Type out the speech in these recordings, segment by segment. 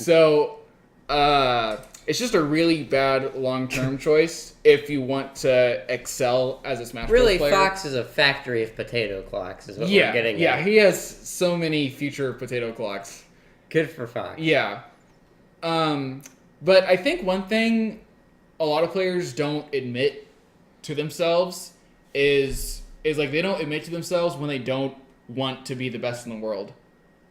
So, it's just a really bad long-term choice if you want to excel as a Smash Bros. Really, player. Fox is a factory of potato clocks, is what we're getting at. Yeah, he has so many future potato clocks. Good for Fox. Yeah. But I think one thing a lot of players don't admit to themselves is like they don't admit to themselves when they don't want to be the best in the world.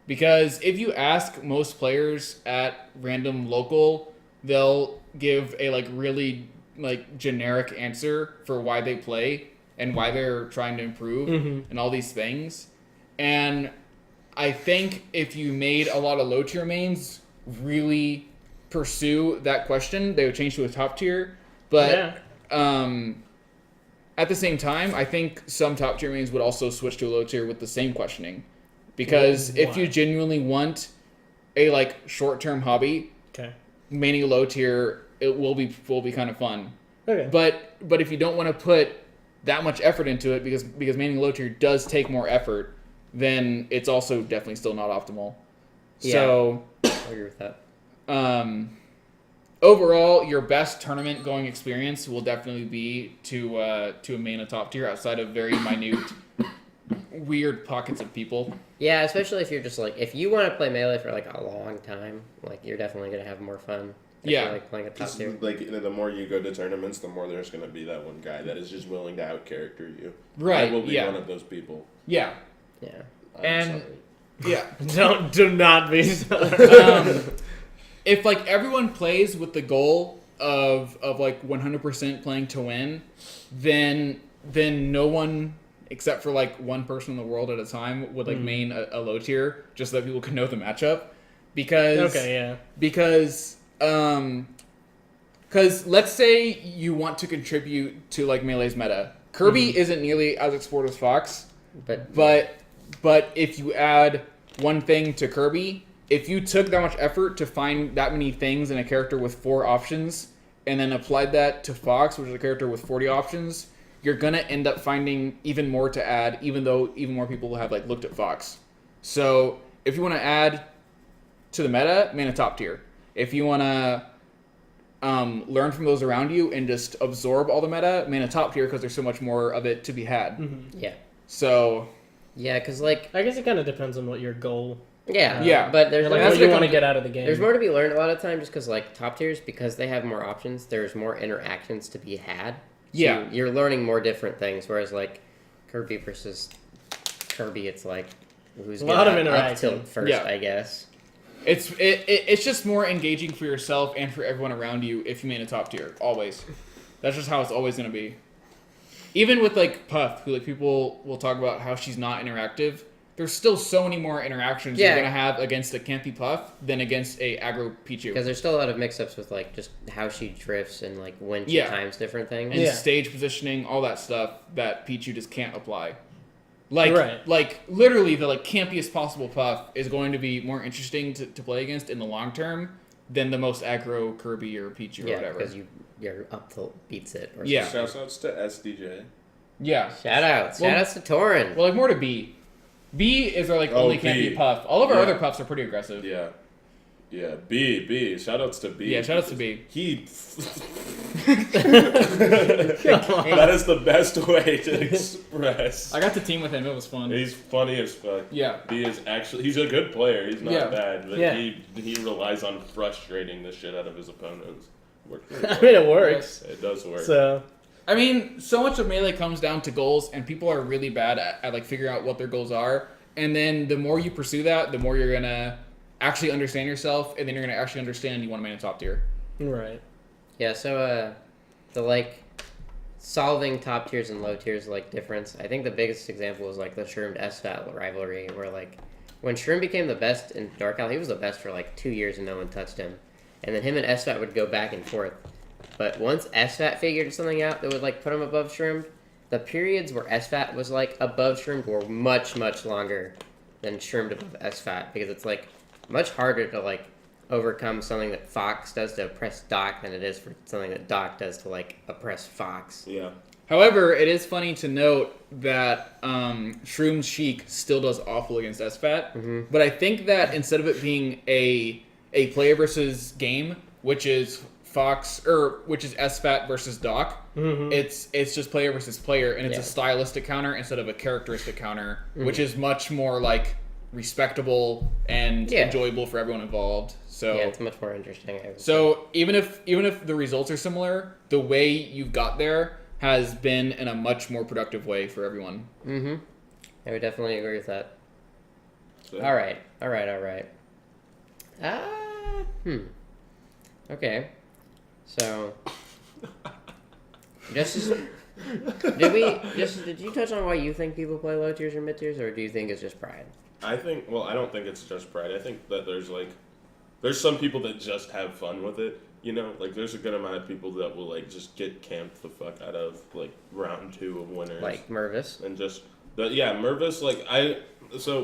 Because if you ask most players at random local, they'll give a like really like generic answer for why they play and why they're trying to improve and all these things. And I think if you made a lot of low tier mains really pursue that question, they would change to a top tier. But at the same time, I think some top tier mains would also switch to a low tier with the same questioning. Because if you genuinely want a like short-term hobby, maining a low tier, it will be kind of fun. Okay. But if you don't want to put that much effort into it, because maining a low tier does take more effort, then it's also definitely still not optimal. Yeah. So I agree with that. Overall, your best tournament going experience will definitely be to main a top tier outside of very minute, weird pockets of people. Yeah, especially if you're just like, if you want to play Melee for like a long time, like you're definitely going to have more fun. If you're, like playing a top tier. Like the more you go to tournaments, the more there's going to be that one guy that is just willing to out-character you. Right, I will be one of those people. Yeah. Yeah. I'm sorry. Yeah. Do not be sorry. If like everyone plays with the goal of like 100% playing to win, then no one except for like one person in the world at a time would like main a low tier just so that people can know the matchup. Because because let's say you want to contribute to like Melee's meta. Kirby isn't nearly as explored as Fox, but if you add one thing to Kirby, if you took that much effort to find that many things in a character with 4 options and then applied that to Fox, which is a character with 40 options, you're going to end up finding even more to add, even though even more people have like looked at Fox. So if you want to add to the meta, main a top tier. If you want to learn from those around you and just absorb all the meta, main a top tier because there's so much more of it to be had. Yeah. So... Yeah, because like... I guess it kind of depends on what your goal Yeah, but there's like what you want to get out of the game. There's more to be learned a lot of time just because like top tiers, because they have more options, there's more interactions to be had. So you're learning more different things, whereas like Kirby versus Kirby, it's like who's going to up tilt first, I guess. It's just more engaging for yourself and for everyone around you if you main a top tier, always. That's just how it's always going to be. Even with like Puff, who like people will talk about how she's not interactive, there's still so many more interactions you're going to have against a campy Puff than against a aggro Pichu. Because there's still a lot of mix-ups with like just how she drifts and like when she times different things. And stage positioning, all that stuff that Pichu just can't apply. Like literally the like campiest possible Puff is going to be more interesting to play against in the long term than the most aggro Kirby or Pichu or whatever. Because your up tilt beats it. Or Shoutouts to SDJ. Yeah. Shoutouts to Torin. Well, like more to B. B is our like only campy Puff. All of our other Puffs are pretty aggressive. Yeah. Yeah, B. Shoutouts to B. Yeah, shoutouts to B. That is the best way to express. I got to team with him. It was fun. He's funny as fuck. Yeah. B is actually, he's a good player. He's not bad. But Yeah. he relies on frustrating the shit out of his opponents. I mean, it works. It does work. So... I mean, so much of Melee comes down to goals, and people are really bad at like figuring out what their goals are. And then the more you pursue that, the more you're gonna actually understand yourself, and then you're gonna actually understand you want to main a top tier. Right. Yeah. So the like solving top tiers and low tiers like difference. I think the biggest example is like the Shroom SFAT rivalry, where like when Shroom became the best in Dark Alley, he was the best for like 2 years and no one touched him. And then him and SFAT would go back and forth. But once SFAT figured something out that would like put him above Shroom, the periods where SFAT was like above Shroom were much, much longer than Shroom above SFAT, because it's like much harder to like overcome something that Fox does to oppress Doc than it is for something that Doc does to like oppress Fox. Yeah. However, it is funny to note that Shroom's Sheik still does awful against SFAT, but I think that instead of it being a a player versus game, which is SFAT versus Doc. Mm-hmm. It's just player versus player, and it's Yeah. a stylistic counter instead of a characteristic counter, which is much more like respectable and enjoyable for everyone involved. So Yeah, it's much more interesting. I would say. so even if the results are similar, the way you've got there has been in a much more productive way for everyone. Mm-hmm. I would definitely agree with that. So, All right. Okay. So, did you touch on why you think people play low tiers or mid tiers, or do you think it's just pride? I don't think it's just pride. I think that there's some people that just have fun with it. You know, like there's a good amount of people that will like just get camped the fuck out of like round 2 of winners. Like Mervis. And just Mervis,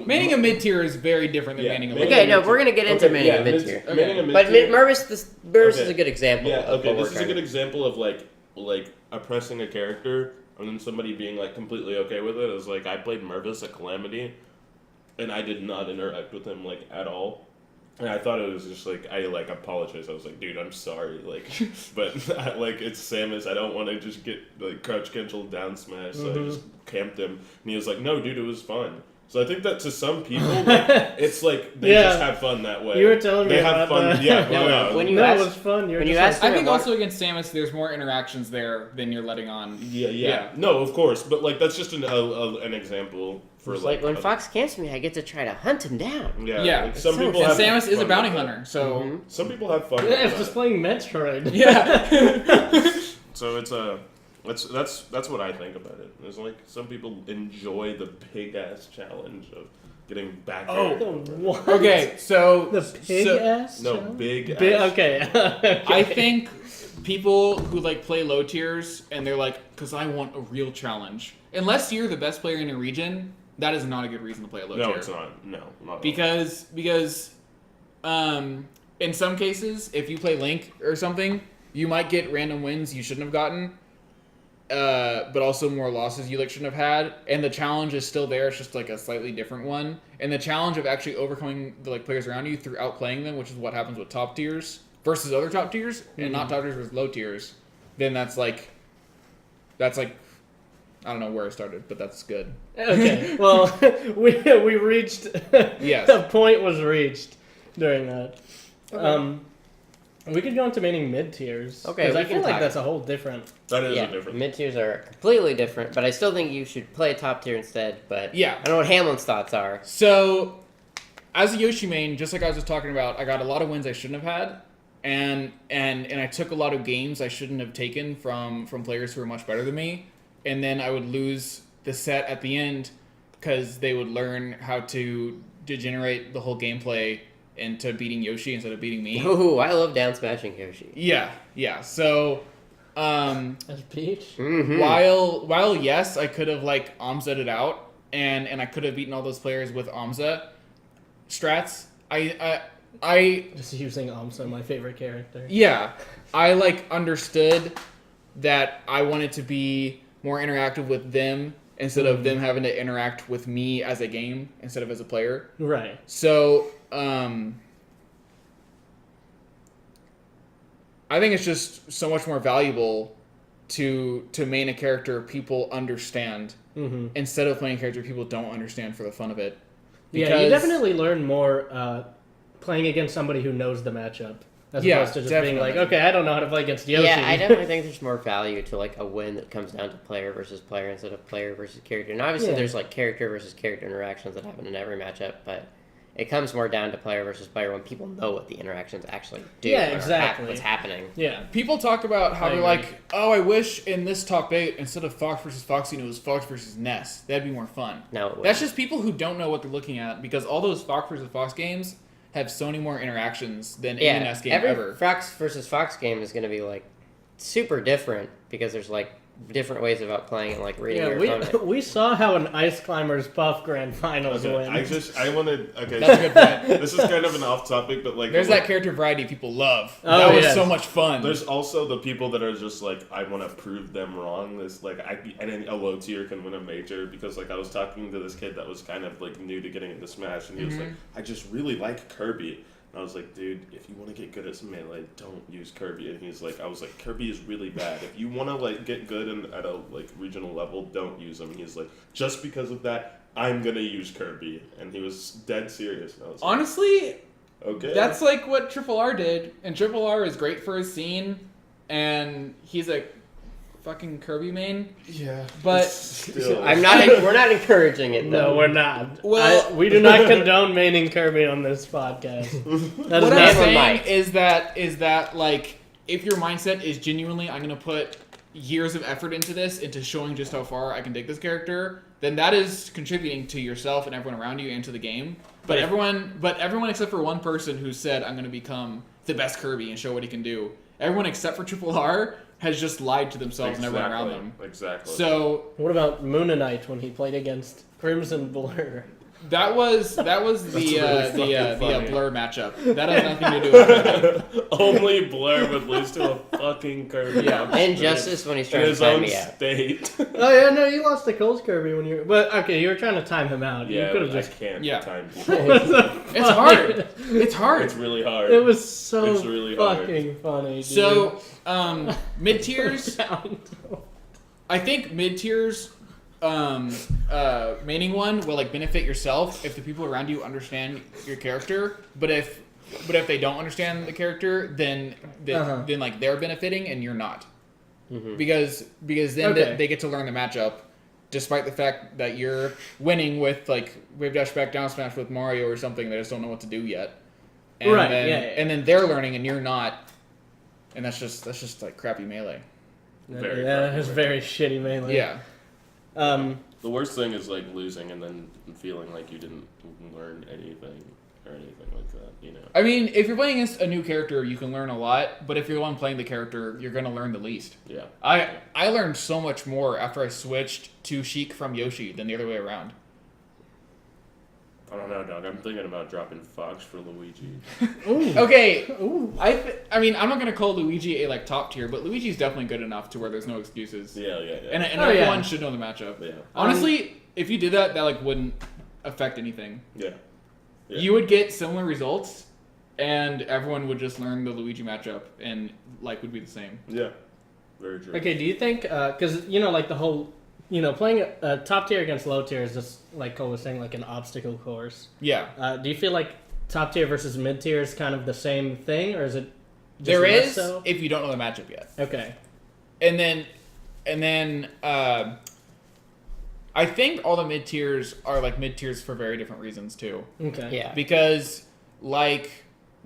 Manning a mid tier is very different than manning a low Okay, tier. no, we're gonna get into manning a mid tier. But Mervis is a good example. Yeah, of okay, what this we're is a good example of like oppressing a character and then somebody being like completely okay with it. It was like I played Mervis at Calamity and I did not interact with him like at all. And I thought it was just like I like apologized. I was like, dude, I'm sorry, like, but like it's Samus. I don't want to just get like crouch cancel down smash. So I just camped him, and he was like, no, dude, it was fun. So I think that to some people, like, it's like they just have fun that way. You were telling me they have about fun. that. Yeah, When you No, asked- it was fun. when you asked I him think at also against Samus, there's more interactions there than you're letting on. Yeah. No, of course, but like that's just an example for It's like when Fox camps me, I get to try to hunt him down. Yeah. Like, some so people And have Samus is a fun bounty with it. hunter, so Mm-hmm. Some people have fun. Yeah, with it's just that. playing Metroid. yeah. So it's that's what I think about it. There's like some people enjoy the big ass challenge of getting back. Oh. What? Okay, so The pig so ass? No, challenge? big ass. Okay. I think people who like play low tiers and they're like, because I want a real challenge. Unless you're the best player in your region, that is not a good reason to play a low tier. No, it's not. No, not at all. Because in some cases, if you play Link or something, you might get random wins you shouldn't have gotten, but also more losses you like shouldn't have had. And the challenge is still there; it's just like a slightly different one. And the challenge of actually overcoming the like players around you through outplaying them, which is what happens with top tiers versus other top tiers, and not top tiers versus low tiers. Then that's like I don't know where I started, but that's good. Okay. Well, we reached. Yes. The point was reached during that. We could go into maining mid tiers. Okay, 'cause we I feel can like talk. that's a whole different. That is a Yeah, different. mid tiers are completely different, but I still think you should play top tier instead. But Yeah. I don't know what Hamlin's thoughts are. So, as a Yoshi main, just like I was just talking about, I got a lot of wins I shouldn't have had, and I took a lot of games I shouldn't have taken from players who were much better than me, and then I would lose the set at the end because they would learn how to degenerate the whole gameplay into beating Yoshi instead of beating me. Ooh, I love down smashing Yoshi. Yeah. So, As Peach. Mm-hmm. while yes, I could have like Amza'd it out, and I could have beaten all those players with Amza strats. I Just using Amsa, my favorite character. yeah, I like understood that I wanted to be more interactive with them instead of them having to interact with me as a game instead of as a player. Right. So, I think it's just so much more valuable to main a character people understand Mm-hmm. instead of playing a character people don't understand for the fun of it. Yeah, you Because- definitely learn more playing against somebody who knows the matchup. As Yeah, opposed to just being definitely. like, okay, I don't know how to play against Yoshi. Yeah, I definitely think there's more value to like a win that comes down to player versus player instead of player versus character. And obviously Yeah. there's like character versus character interactions that happen in every matchup, but it comes more down to player versus player when people know what the interactions actually do. Yeah, or exactly. what's happening. Yeah. People talk about how I they're agree. like, oh, I wish in this top 8, instead of Fox versus Foxy, it was Fox versus Ness. That'd be more fun. No, it That's just people who don't know what they're looking at, because all those Fox versus Fox games have so many more interactions than any Ness game every ever. Fox versus Fox game is going to be like super different because there's like different ways of outplaying and like reading your Yeah, opponent. we saw how an Ice Climbers Puff Grand Finals Okay, went. I wanted. Okay, That's a good point. this is kind of an off topic, but like There's that character variety people love. Oh, that was yes. so much fun. There's also the people that are just like, I want to prove them wrong. This like, and then a low tier can win a major because like I was talking to this kid that was kind of like new to getting into Smash, and he was like, I just really like Kirby. I was like, dude, if you want to get good at some melee, don't use Kirby. And he's like, I was like, Kirby is really bad. If you want to like get good at a like regional level, don't use him. And he's like, just because of that, I'm gonna use Kirby. And he was dead serious. And I was like, Honestly, okay. that's like what Triple R did, and Triple R is great for his scene, and he's a fucking Kirby main. yeah, But still, We're not encouraging it though. No, we're not. Well- we do not condone maining Kirby on this podcast. That is what I'm never not. saying might. is that like if your mindset is genuinely I'm gonna put years of effort into showing just how far I can take this character, then that is contributing to yourself and everyone around you and to the game. But everyone except for one person who said I'm gonna become the best Kirby and show what he can do. Everyone except for Triple R has just lied to themselves and everyone around them. Exactly. So What about Moonanite when he played against Crimson Blur? that was the really fucking funny. Blur matchup. That has nothing to do with it. Only Blair would lose to a fucking Kirby. Yeah. And Justice when he's in trying to his time own me out. state. Oh yeah, no, you lost to Cole's Kirby when you were. But okay, you were trying to time him out. Yeah, you could have I just. can't Yeah. time What people. the It's fuck? hard. It's hard. It's really hard. It was so It's really hard. fucking funny. Dude. So mid tiers. I think mid tiers, maining one will like benefit yourself if the people around you understand your character. But if they don't understand the character, then like they're benefiting and you're not, because then they get to learn the matchup, despite the fact that you're winning with like wave dash back down smash with Mario or something. They just don't know what to do yet, and Right, Then, yeah. and then they're learning and you're not, and that's just like crappy melee. Very yeah, crappy it's melee. very shitty melee. Yeah. The worst thing is like losing and then feeling like you didn't learn anything or anything like that. You know. I mean, if you're playing against a new character, you can learn a lot. But if you're the one playing the character, you're gonna learn the least. Yeah. I learned so much more after I switched to Sheik from Yoshi than the other way around. I don't know, dog. I'm thinking about dropping Fox for Luigi. Ooh. Okay, Ooh. I mean, I'm not gonna call Luigi a like top tier, but Luigi's definitely good enough to where there's no excuses. Yeah. And Oh, yeah. everyone should know the matchup. Yeah. Honestly, if you did that, that like wouldn't affect anything. Yeah. Yeah. You would get similar results, and everyone would just learn the Luigi matchup, and like would be the same. Yeah. Very true. Okay, do you think, because, like the whole, playing a top tier against low tier is just, like Cole was saying, like an obstacle course. Yeah. Do you feel like top tier versus mid tier is kind of the same thing, or is it just There less is so? if you don't know the matchup yet. Okay. And then I think all the mid tiers are like mid tiers for very different reasons too. Okay. Yeah. Because like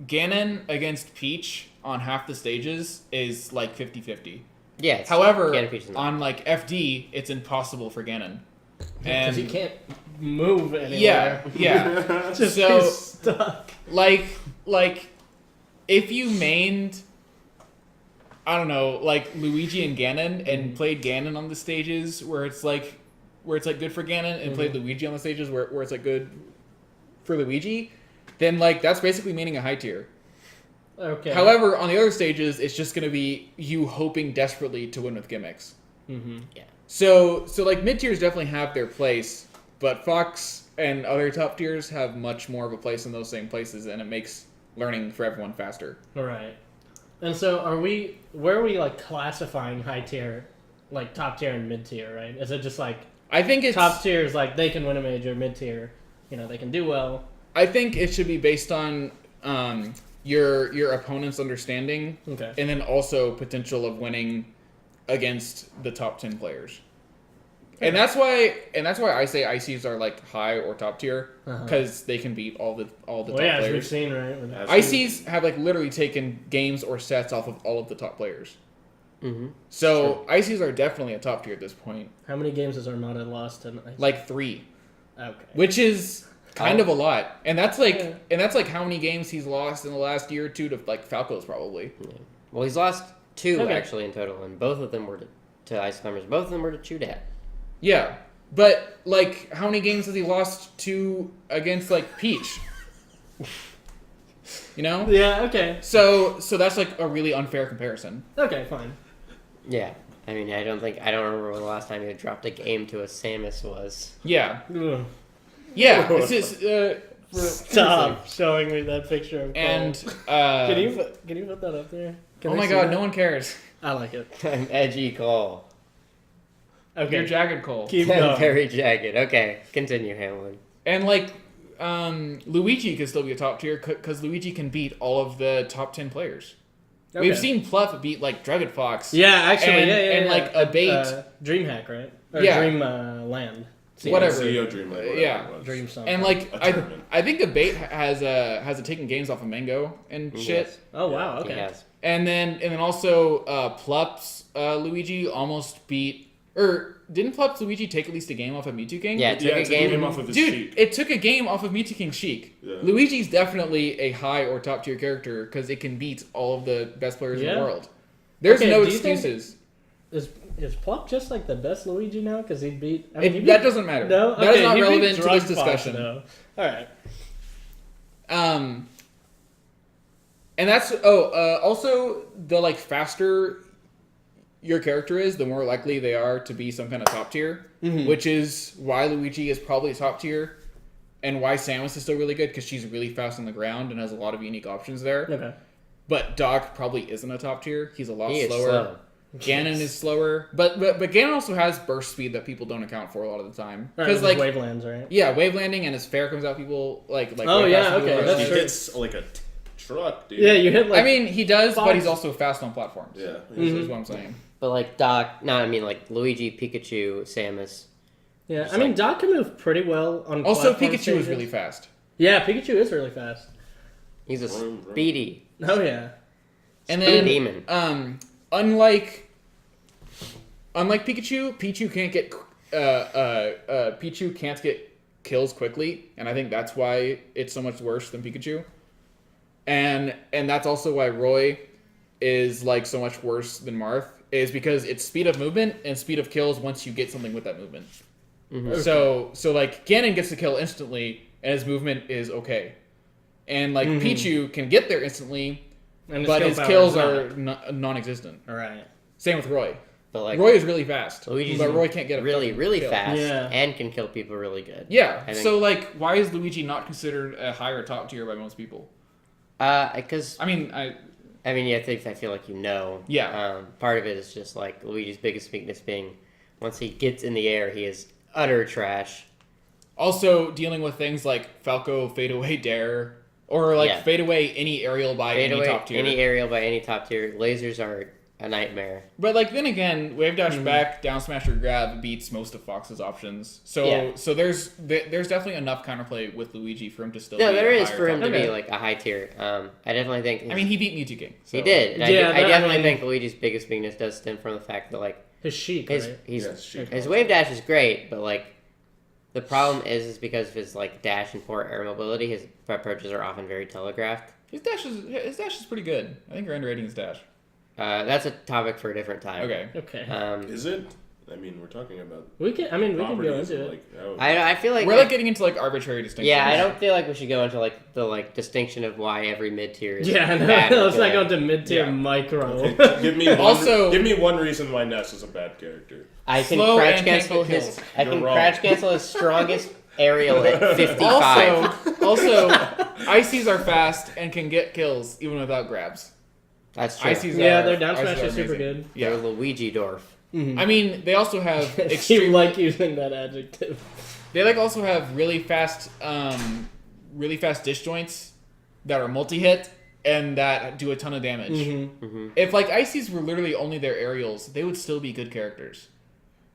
Ganon against Peach on half the stages is like 50-50. Yeah. it's- However, Ganon Peach is not- on like FD, it's impossible for Ganon. Because And you can't move anywhere. yeah. Just So- be stuck. like if you mained I don't know, like Luigi and Ganon and played Ganon on the stages where it's like good for Ganon and played Luigi on the stages where it's like good for Luigi, then like that's basically meaning a high tier. Okay. However, on the other stages, it's just gonna be you hoping desperately to win with gimmicks. Mm-hmm. Yeah. So like mid tiers definitely have their place, but Fox and other top tiers have much more of a place in those same places, and it makes learning for everyone faster. All right. And so where are we like classifying high tier, like top tier and mid tier, right? Is it just like I think it's top tier is like they can win a major, mid tier, they can do well. I think it should be based on your opponent's understanding, Okay. and then also potential of winning against the top 10 players. And that's why I say ICs are like high or top tier, because they can beat all the Well, top yeah, as we've players. seen, right? with- As- ICs have like literally taken games or sets off of all of the top players. Mm-hmm. So ICs are definitely a top tier at this point. How many games has Armada lost tonight? Like 3, Okay. which is kind of a lot. And that's like Yeah. how many games he's lost in the last year or two to like Falco's probably. Well, he's lost 2 Okay. actually in total, and both of them were to Ice Climbers. Both of them were to Chudat. Yeah. But like how many games has he lost to against like Peach? You know? Yeah. Okay. So that's like a really unfair comparison. Okay. Fine. Yeah. I mean, I don't remember when the last time he dropped a game to a Samus was. Yeah. Ugh. Yeah. It's just, Stop showing me that picture of Cole. And can you put that up there? Can oh I my see god, that? no one cares. I like it. I'm edgy Cole. Okay, You're jagged Cole. keep going. Very jagged. Okay, continue, Hamlin. And like Luigi can still be a top tier because Luigi can beat all of the top 10 players. Okay. We've seen Pluff beat like Dragon Fox. Yeah, actually, and, yeah, and yeah. like a bait, DreamHack, right? Or Yeah. Dream Land. Whatever. CEO Dreamland. whatever Yeah. it was. Dream something. and like A tournament. I think a bait has a taken games off of Mango and shit. Yes, Oh wow, he okay. has. And then also Plupp's Luigi almost beat, or didn't Plupp's Luigi take at least a game off of Mewtwo King? Yeah, it took Yeah, a it took a game. game off of his Dude, sheet. it took a game off of Mewtwo King Sheik. Yeah. Luigi's definitely a high or top tier character because it can beat all of the best players in Yeah. the world. There's Okay, no do you think- excuses. Is Plop just like the best Luigi now? Because he beat. I It- he beat that doesn't matter. No, That is okay, not he beat relevant to Drug this Fox, discussion. though. All right. And that's also the like faster your character is, the more likely they are to be some kind of top tier, which is why Luigi is probably top tier, and why Samus is still really good because she's really fast on the ground and has a lot of unique options there. Okay. But Doc probably isn't a top tier. He's a lot He is slower. slow. Ganon is slower, but Ganon also has burst speed that people don't account for a lot of the time Right, because with like Wavelands, right? yeah, wave landing and his fair comes out. People like Oh, way yeah, faster than okay, people that's He are. true. hits like a truck, dude. Yeah, you hit like. I mean, he does, but Fox. he's also fast on platforms. Yeah. Is what I'm saying. But like Doc, no, I mean like Luigi, Pikachu, Samus. yeah. it's I mean, like- Doc can move pretty well on. Also, platform Pikachu is stages. really fast. Yeah, Pikachu is really fast. He's a Vroom, vroom. speedy Oh yeah. And speedy then, demon. unlike Pikachu, Pichu can't get Pichu can't get kills quickly, and I think that's why it's so much worse than Pikachu. And that's also why Roy is like so much worse than Marth, is because it's speed of movement and speed of kills once you get something with that movement. So like Ganon gets the kill instantly and his movement is okay. And like Pichu can get there instantly, And but skill his power kills is are not. non-existent. All right. Same with Roy. But like Roy is really fast, Luigi's but Roy can't get a really, fucking really kill. fast Yeah. and can kill people really good. Yeah. I think- So like, why is Luigi not considered a higher top tier by most people? Because I mean, yeah, I feel like you know. Yeah. Part of it is just like Luigi's biggest weakness being once he gets in the air, he is utter trash. also dealing with things like Falco fade away dare, or like Yeah. fade away any aerial by Fade any away top tier. any aerial by any top tier. Lasers are a nightmare. But like then again, wave dash back, down smash or grab beats most of Fox's options. So Yeah. so there's definitely enough counterplay with Luigi for him to still. No, be there a is higher for him top to tier. be like a high tier. I definitely think. I mean, he beat Mewtwo King. So. he did. And Yeah, I that- definitely I mean- think Luigi's biggest weakness does stem from the fact that like His Sheik, his right? Yes, she his calls wave it. dash is great, but like the problem is because of his like dash and poor air mobility. His approaches are often very telegraphed. His dash is pretty good. I think you're underrating his dash. That's a topic for a different time. Okay. Okay. Is it? I mean, we're talking about we can. I mean, we can go properties into of, it. like, I feel like We're like getting into like arbitrary distinctions. yeah, I don't feel like we should go into like the like distinction of why every mid tier is Yeah, no, bad or let's not go good. into mid tier Yeah. micro. give me one, Also- give me one reason why Ness is a bad character. I can Slow crouch and can't cancel get his. kills. I You're can wrong. crouch cancel his strongest aerial at 55. Also, Ices are fast and can get kills even without grabs. That's true. Ices Yeah, are, their down Ices smash are is super amazing. good. They're Yeah. Luigi Dorf. I mean, they also have you extreme. like using that adjective. They like also have really fast disjoints that are multi-hit and that do a ton of damage. Mm-hmm. If like Ices were literally only their aerials, they would still be good characters.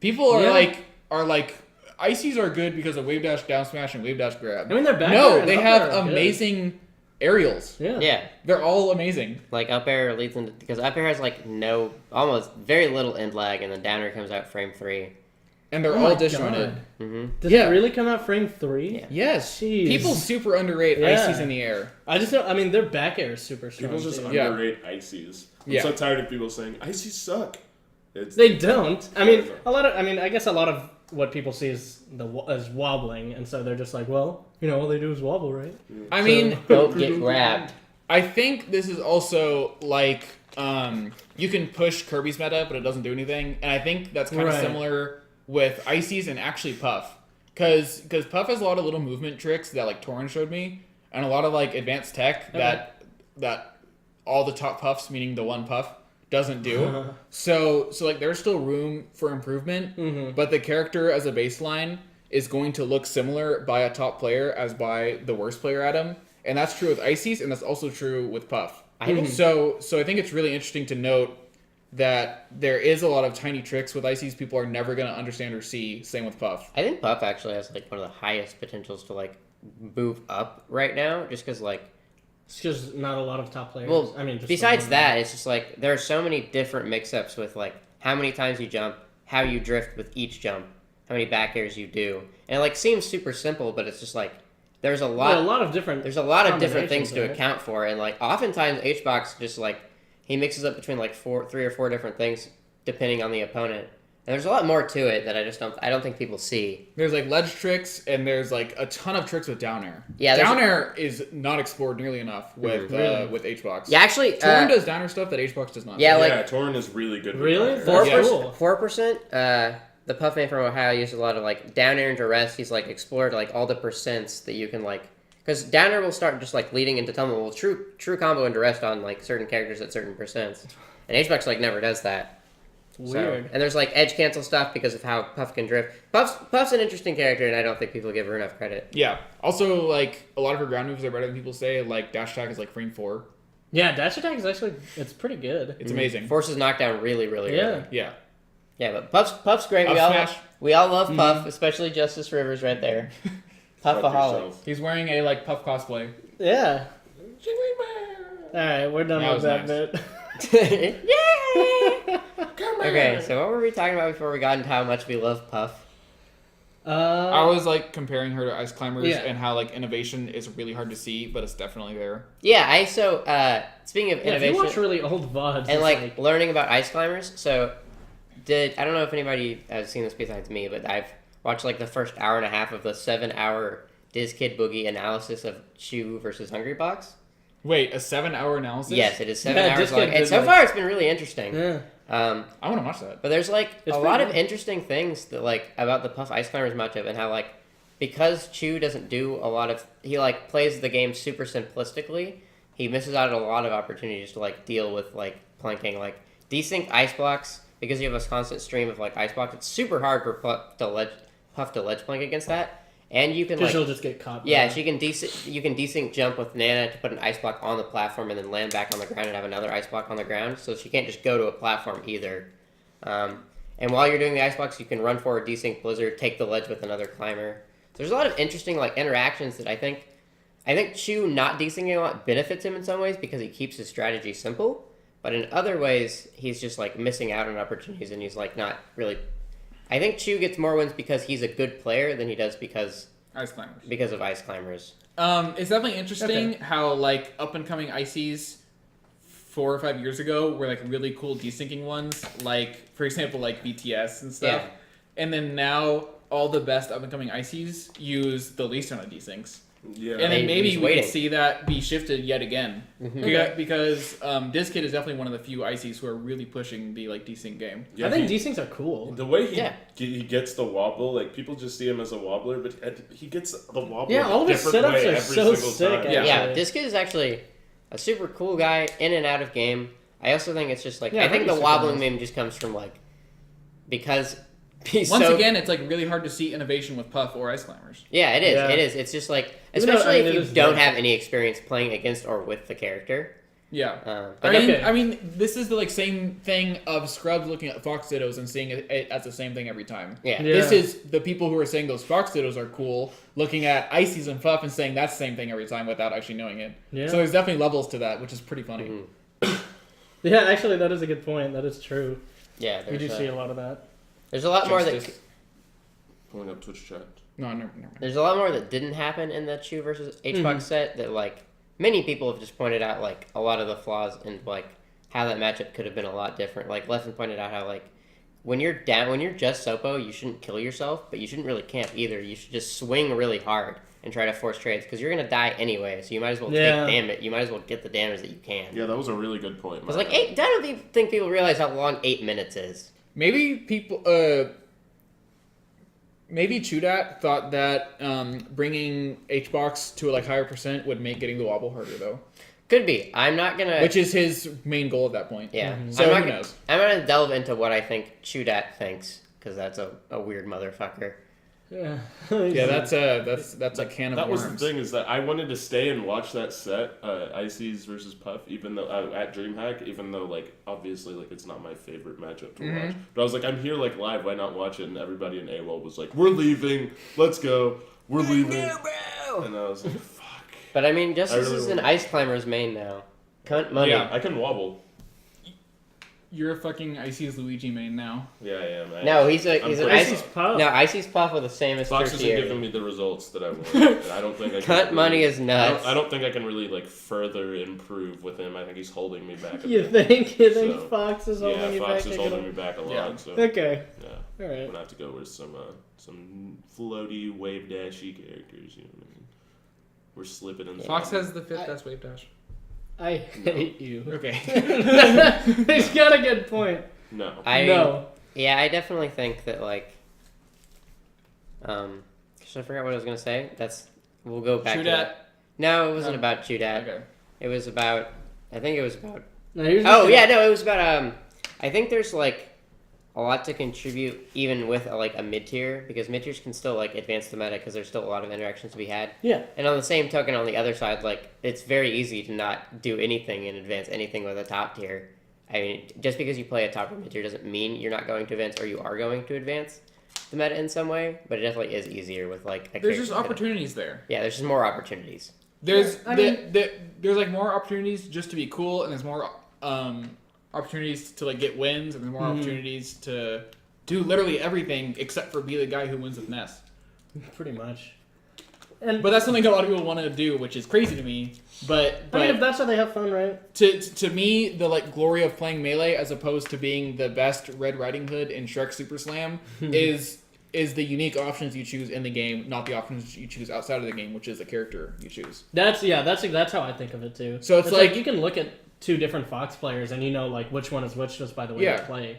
People are Yeah. like Ices are good because of wave dash, down smash, and wave dash grab. I mean, they're back No, there and they up have there are good. amazing aerials. Yeah. Yeah, They're all amazing. like up air leads into because up air has like no, almost very little end lag, and then down air comes out frame 3. And they're Oh all my disjointed. God. Mm-hmm. Does Yeah. it really come out frame 3? Yeah. Yes. Jeez. People super underrate Yeah. Ices in the air. I just don't. I mean, their back air is super strong. People just too. Yeah. underrate Ices. I'm Yeah. so tired of people saying Ices suck. They don't. I mean, I guess a lot of what people see is as wobbling, and so they're just like, well, you know, all they do is wobble, right? I mean, Don't get grabbed. I think this is also like you can push Kirby's meta, but it doesn't do anything. And I think that's kind of Right. similar with Ices and actually Puff. Because Puff has a lot of little movement tricks that like Torin showed me, and a lot of like advanced tech that all the top Puffs, meaning the one Puff, doesn't do. So like there's still room for improvement, but the character as a baseline is going to look similar by a top player as by the worst player at him, and that's true with Ices, and that's also true with Puff. So I think it's really interesting to note that there is a lot of tiny tricks with Ices people are never going to understand or see. Same with Puff. I think Puff actually has like one of the highest potentials to like move up right now, just because like. It's just not a lot of top players. Well, I mean, just besides that, it's just like there are so many different mix-ups with like how many times you jump, how you drift with each jump, how many back airs you do, and it like seems super simple, but it's just like there's a lot. a lot of different. There's a lot of different things to right? account for, and like oftentimes HBox just like he mixes up between like 3 or 4 different things depending on the opponent. And there's a lot more to it that I don't think people see. There's like ledge tricks, and there's like a ton of tricks with down air. Yeah, down air is not explored nearly enough with HBox. Yeah, actually, Torin does down air stuff that HBox does not. Yeah, Yeah, Torin is really good. Really? With That's down air. cool. 4%. The Puff man from Ohio uses a lot of like down air and duress. He's like explored like all the percents that you can like, because down air will start just like leading into tumble. Well, true combo and duress on like certain characters at certain percents, and HBox like never does that. Weird. So, and there's like edge cancel stuff because of how Puff can drift. Puff's an interesting character, and I don't think people give her enough credit. Yeah. Also, like a lot of her ground moves are better than people say. Like dash attack is like frame 4. Yeah, dash attack is actually it's pretty good. It's amazing. Forces knockdown really early. Yeah. Yeah, but Puff's great. Up smash. We all love Puff, especially Justice Rivers right there. Puffaholic. yourself. He's wearing a like Puff cosplay. Yeah. All right, we're done That with was that nice. bit. Yay! Okay, so what were we talking about before we got into how much we love Puff? I was like comparing her to Ice Climbers Yeah. and how like innovation is really hard to see, but it's definitely there. Yeah, speaking of Yeah, if innovation you watch really old VODs, and it's like learning about ice climbers, so I don't know if anybody has seen this besides me, but I've watched like the first hour and a half of the 7-hour Diz Kid Boogie analysis of Chew versus Hungry Box. Wait, a 7-hour analysis? Yes, it is 7 Yeah, hours Diz Kid long, and did, so like- far it's been really interesting. Yeah. I want to watch that. But there's like It's a lot of pretty good. interesting things that like about the Puff Ice Climbers matchup and how like because Chew doesn't do a lot of he like plays the game super simplistically, he misses out on a lot of opportunities to like deal with like planking, like desync ice blocks because you have a constant stream of like ice blocks. It's super hard for Puff to ledge plank against that. And you can Because like she'll just get caught. by yeah, it. you can desync jump with Nana to put an ice block on the platform and then land back on the ground and have another ice block on the ground. So she can't just go to a platform either. And while you're doing the ice blocks, you can run forward, desync Blizzard, take the ledge with another climber. There's a lot of interesting like interactions that I think Chew not desyncing a lot benefits him in some ways because he keeps his strategy simple. But in other ways, he's just like missing out on opportunities and he's like not really. I think Chew gets more wins because he's a good player than he does because Ice Climbers. of Ice Climbers. It's definitely interesting how like up and coming Ices 4 or 5 years ago were like really cool desyncing ones, like for example like BTS and stuff. Yeah. And then now all the best up and coming Ices use the least amount of desyncs. Yeah. And then maybe he's we waiting. could see that be shifted yet again. Because Diz Kid is definitely one of the few Ices who are really pushing the like desync game. Yeah, I think these things are cool. the way Yeah. he gets the wobble, like people just see him as a wobbler, but he gets the wobble. Yeah, all of a his different setups way are every so single sick, time. actually. Yeah, this kid is actually a super cool guy in and out of game. I also think it's just like Yeah, I think he's the super wobbling nice. meme just comes from like because he's Once so again, it's like really hard to see innovation with Puff or Ice Climbers. yeah it is Yeah. it is it's just like Even though, especially I mean, if it you is don't there. have any experience playing against or with the character. Yeah. But Okay. I mean, this is the like same thing of Scrubs looking at Fox Dittos and seeing it as the same thing every time. yeah. Yeah. This is the people who are saying those Fox Dittos are cool, looking at Ices and Puff and saying that's the same thing every time without actually knowing it. Yeah. So there's definitely levels to that, which is pretty funny. Mhm. Yeah, actually, that is a good point. That is true. Yeah, We do there's see a lot of that. there's a lot more that Justice. Pulling up Twitch chat. No, never mind. there's a lot more that didn't happen in that Chew versus HBox set that like many people have just pointed out like a lot of the flaws and like how that matchup could have been a lot different. Like Lesson pointed out how like when you're just Sopo, you shouldn't kill yourself, but you shouldn't really camp either. You should just swing really hard and try to force trades because you're gonna die anyway. So you might as well Yeah. take damage. You might as well get the damage that you can. Yeah, that was a really good point. Because like I don't think people realize how long 8 minutes is. Maybe people maybe Chudat thought that bringing H-Box to a like higher percent would make getting the wobble harder though, Could be. I'm not gonna. which is his main goal at that point. Yeah. So I'm not who gonna, knows? I'm gonna delve into what I think Chudat thinks because that's a weird motherfucker. Yeah. Yeah, that's a can of That was worms. the thing, is that I wanted to stay and watch that set, Ices versus Puff, even though at DreamHack, even though like obviously like it's not my favorite matchup to watch. But I was like, I'm here like live, why not watch it? And everybody in AWOL was like, we're leaving, let's go, we're leaving. Bro. And I was like, fuck. But I mean, Justice really is an want- Ice Climber's main now. Cunt money. Yeah. I can wobble. You're a fucking Icy's Luigi main now. Yeah, I am. No, he's an pretty Icy's fucked. Puff. No, Icy's Puff with the same as Fox isn't Tertiary. giving me the results that I want. And I don't think I can. Cunt really- money is nuts. I don't think I can really like further improve with him. I think he's holding me back. A You bit. think So, Fox is holding Yeah, you Fox back? is holding me back a lot. Yeah. So Okay. yeah, All I'm right. gonna have to go with some floaty wave dashy characters. You know what I mean? We're slipping in. Fox has the fifth I- best wave dash. I hate you. Okay. He's got a good point. no. No. Yeah, I definitely think that like. Should I forget what I was gonna say? We'll go back to Chudat. that. No, it wasn't No. about Chudat. Okay. It was about. I think it was about. No, here's the Oh thing. yeah, no, it was about. I think there's like a lot to contribute even with a mid tier because mid tiers can still like advance the meta because there's still a lot of interactions to be had. Yeah. And on the same token, on the other side, like it's very easy to not do anything and advance anything with a top tier. I mean, just because you play a top or mid tier doesn't mean you're not going to advance or you are going to advance the meta in some way. But it definitely is easier with like. A There's just character that- opportunities there. Yeah, there's just more opportunities. There's I mean- there's like more opportunities just to be cool, and there's more opportunities to like get wins, and there's more opportunities to do literally everything except for be the guy who wins with Ness. Pretty much. And But that's something a lot of people want to do, which is crazy to me. But I mean, if that's how they have fun, right? to me, the like glory of playing melee as opposed to being the best Red Riding Hood in Shrek Super Slam is the unique options you choose in the game, not the options you choose outside of the game, which is the character you choose. That's how I think of it too. So it's like- you can look at two different Fox players and you know like which one is which just by the way Yeah. they play.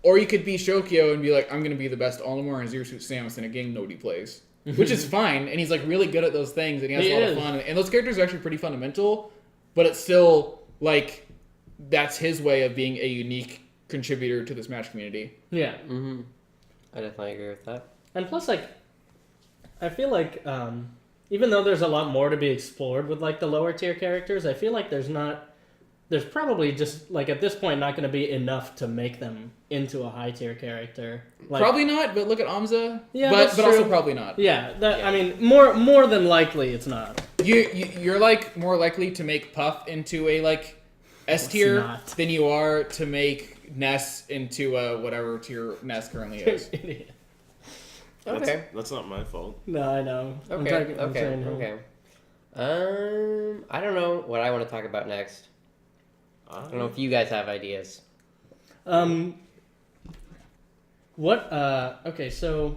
Or you could be Shokyo and be like, I'm going to be the best Olimar and Zero Suit Samus in a game nobody plays. Which is fine, and he's like really good at those things, and he has He a lot is. of fun. And those characters are actually pretty fundamental, but it's still like that's his way of being a unique contributor to this Smash community. Yeah. Mm-hmm. I definitely agree with that. And plus, like, I feel like even though there's a lot more to be explored with like the lower tier characters, I feel like there's probably just like at this point not going to be enough to make them into a high tier character. Like, Probably not, but look at Amza. Yeah, but that's also true. probably not. Yeah, Yeah. I mean, more than likely it's not. You're like more likely to make Puff into a like S tier not. than you are to make Ness into whatever tier Ness currently is. Idiot. Okay. That's not my fault. No, I know. I'm Okay. I'm Okay. saying no. Okay. I don't know what I want to talk about next. I don't know if you guys have ideas. What? Okay, so,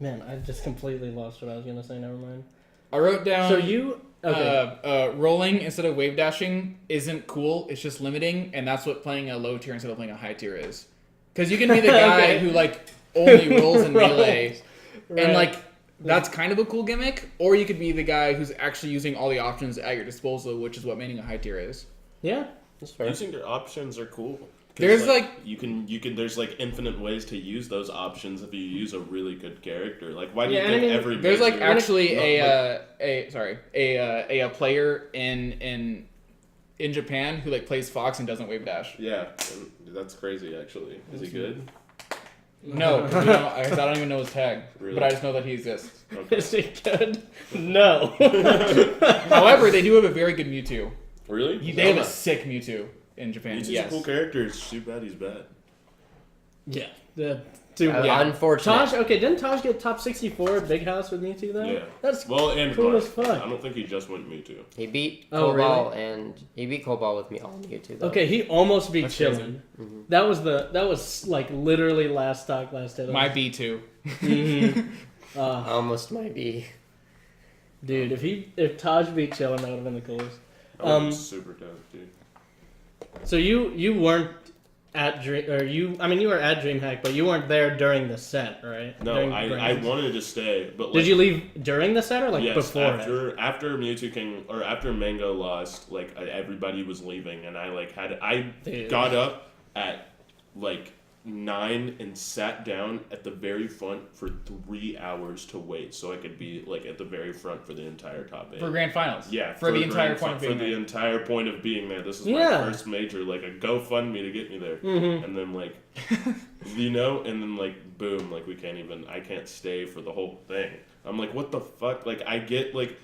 man, I just completely lost what I was gonna say. Never mind. I wrote down. So you okay? Rolling instead of wave dashing isn't cool. It's just limiting, and that's what playing a low tier instead of playing a high tier is. Because you can be the guy Okay. who like only rolls in melee, Right. and like that's kind of a cool gimmick. Or you could be the guy who's actually using all the options at your disposal, which is what maining a high tier is. Yeah. That's fair. Using your options are cool. 'Cause, There's, you can there's like infinite ways to use those options if you use a really good character. Like why do Yeah, you and I think mean, every There's like major- actually not, a player in Japan who like plays Fox and doesn't wave dash. yeah, that's crazy actually. Is he good? No, you know, I don't even know his tag, Really? but I just know that he exists. Okay. Is he good? No. However, they do have a very good Mewtwo. Really? They have a sick Mewtwo in Japan. Mewtwo's Yes. a cool character. It's too bad he's bad. Yeah. Too Yeah. Unfortunate. Taj, okay, didn't Taj get top 64 at Big House with Mewtwo though? Yeah. That's Well, and cool Mark. as fuck. I don't think he just went Mewtwo. He beat Oh, Cobalt and he beat Cobalt with me all Mewtwo though. okay. He almost beat That's Chillin. Mhm. That was like literally last stock last hit. My B2. Mhm. Almost might be. Dude, if Taj beat Chillin, that would have been the coolest. That was super dope, dude. So you weren't at Dream, or you? I mean, you were at DreamHack, but you weren't there during the set, right? No, During I Brands? wanted to stay, but like, Did you leave during the set or like yes, before? after Mewtwo King or after Mango lost, like everybody was leaving, and I Dude. got up at like 9 and sat down at the very front for 3 hours to wait, so I could be like at the very front for the entire top 8 For grand finals. Yeah, For the entire point of for being the there. entire point of being there. This is my Yeah. first major, like a GoFundMe to get me there, Mhm. and then like, and then like boom, like I can't stay for the whole thing. I'm like, what the fuck? Like I get like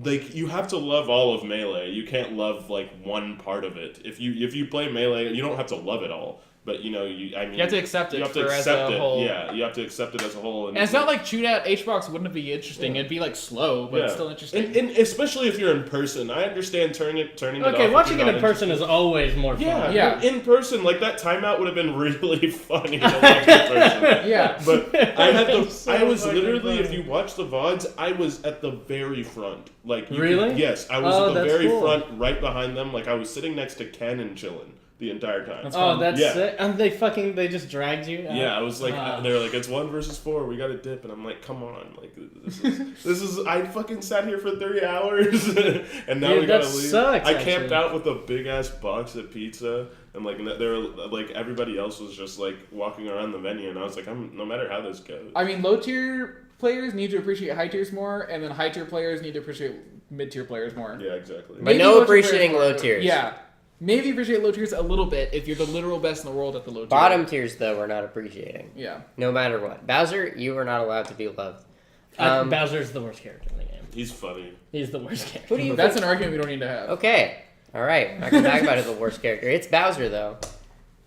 you have to love all of Melee. You can't love like one part of it. If you play Melee, you don't have to love it all. But you have to accept it You have to for as accept a it. whole. Yeah, you have to accept it as a whole. And it's not like shoot at HBox wouldn't be interesting. Yeah. It'd be like slow, but it's still interesting. And especially if you're in person. I understand turning it off. Okay, if watching you're it not in person is always more fun. Yeah, Yeah. in person, like that timeout would have been really funny to watch in person. Yeah. But I had So I was fucking literally, if funny. you watch the VODs, I was at the very front. Like Really? Yes, I was Oh, at the that's very cool. front, right behind them. Like I was sitting next to Ken and chilling the entire time. That's Oh, fun. that's Yeah. sick. And they just dragged you out? Yeah, I was like, Ah. they're like, it's 1 versus 4. We got to dip, and I'm like, come on, like this is. I fucking sat here for 3 hours, and now Dude, we gotta that leave. sucks, I camped actually. out with a big ass box of pizza, and like there were like everybody else was just like walking around the venue, and I was like, no matter how this goes. I mean, low tier players need to appreciate high tiers more, and then high tier players need to appreciate mid tier players more. Yeah, exactly. But Maybe no low tier appreciating players low more. tiers. Yeah. Maybe appreciate low tiers a little bit if you're the literal best in the world at the low tier. Bottom tiers, though, we're not appreciating. Yeah. No matter what. Bowser, you are not allowed to be loved. Bowser's the worst character in the game. He's funny. He's the worst character. Who do you That's think? an argument we don't need to have. Okay. All right. I can talk about it, the worst character. It's Bowser, though.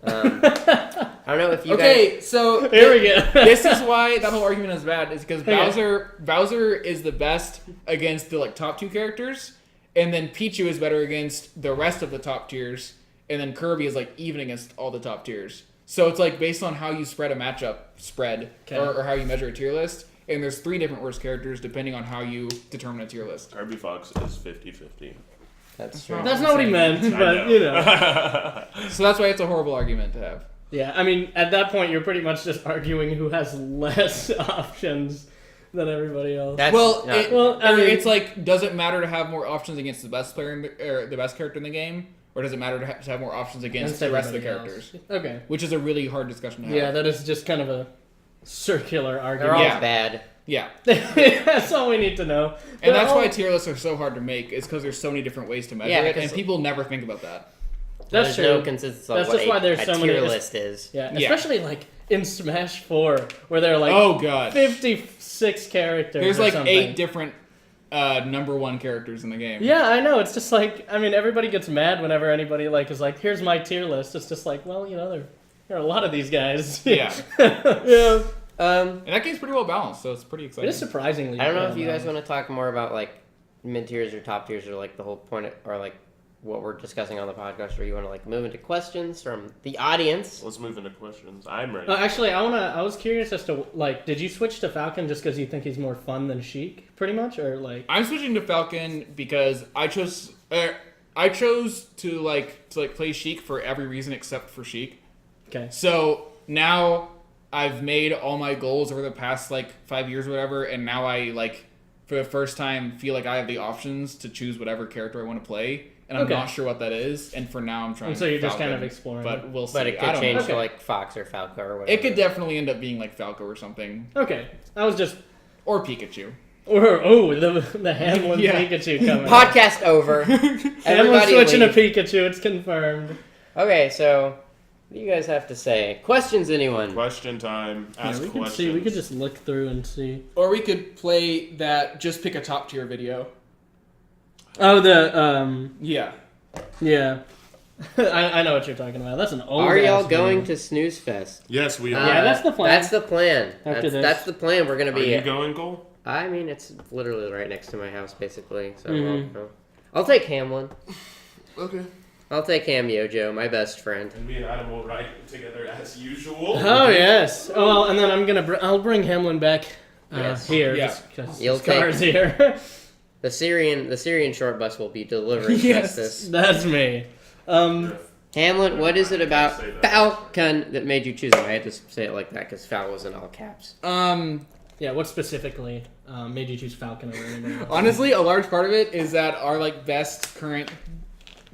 I don't know if you guys... Okay, so Here we go. this is why that whole argument is bad. Is because Okay. Bowser is the best against the like top 2 characters, and then Pichu is better against the rest of the top tiers, and then Kirby is like even against all the top tiers. So it's like based on how you spread a matchup Okay. or how you measure a tier list. And there's 3 different worst characters depending on how you determine a tier list. Kirby Fox is 50-50. That's true. That's not what he meant, I but you know. So that's why it's a horrible argument to have. Yeah, I mean, at that point, you're pretty much just arguing who has less options than everybody else. That's Well, not- I mean- it's like, does it matter to have more options against the best player or the best character in the game, or does it matter to have more options against the rest of the everybody characters? else. Okay. Which is a really hard discussion to have. Yeah, that is just kind of a circular They're argument. all Yeah. bad. Yeah, That's all we need to know. and that's all- why tier lists are so hard to make. Is because there's so many different ways to measure Yeah, it, because- and people never think about that. That's There's true. no consensus on That's what just why there's a so tier many- list is. Yeah, Yeah. especially like in Smash 4, where there are like Oh god, 56 characters. there's or like something. 8 different number 1 characters in the game. Yeah, I know. It's just like, I mean, everybody gets mad whenever anybody like is like, "Here's my tier list." It's just like, well, you know, there are a lot of these guys. Yeah. Yeah. And that game's pretty well balanced, so it's pretty It exciting. is surprisingly. I don't know if well you guys balanced. want to talk more about like mid tiers or top tiers or like the whole point or like what we're discussing on the podcast, or you want to like move into questions from the audience. Let's move into questions. I'm ready. Actually, I was curious as to like, did you switch to Falcon just because you think he's more fun than Sheik, pretty much, or like? I'm switching to Falcon because I chose to play Sheik for every reason except for Sheik. Okay. So now I've made all my goals over the past like 5 years or whatever, and now I like for the first time feel like I have the options to choose whatever character I want to play, and I'm Okay. not sure what that is. And for now, I'm trying. And so you're just kind Falcon, of exploring. but we'll see. But it I could don't change know. to Okay. like Fox or Falco or whatever. It could definitely end up being like Falco or something, Okay, I was just, or Pikachu. or the Hamlin Yeah. Pikachu coming. Podcast over. Hamlin's Everybody switching leave. to Pikachu. It's confirmed. Okay, so what do you guys have to say? Questions, anyone? Question time. Ask we questions. could see. We could just look through and see. Or we could play that. Just pick a top tier video. Oh, the Yeah. yeah. I know what you're talking about. That's an old. Are y'all ass going video. to Snooze Fest? Yes, we are. Yeah, that's the plan. That's the plan. After That's, this. that's the plan. We're gonna Are be. you going, Cole? I mean, it's literally right next to my house, basically. So Mhm. I'll take Hamlin. Okay. I'll take Hamyojo, my best friend. And me and Adam will ride together as usual. Oh yes. Oh well, and then I'm gonna. I'll bring Hamlin back Yes. here. Yeah. Just because You'll his car's here. The Syrian short bus will be delivering Yes. justice. That's me. Hamlin, what is it about Say that. Falcon that made you choose him? I had to say it like that because Fal was in all caps. Yeah, what specifically made you choose Falcon over anyone else? Honestly, a large part of it is that our like best current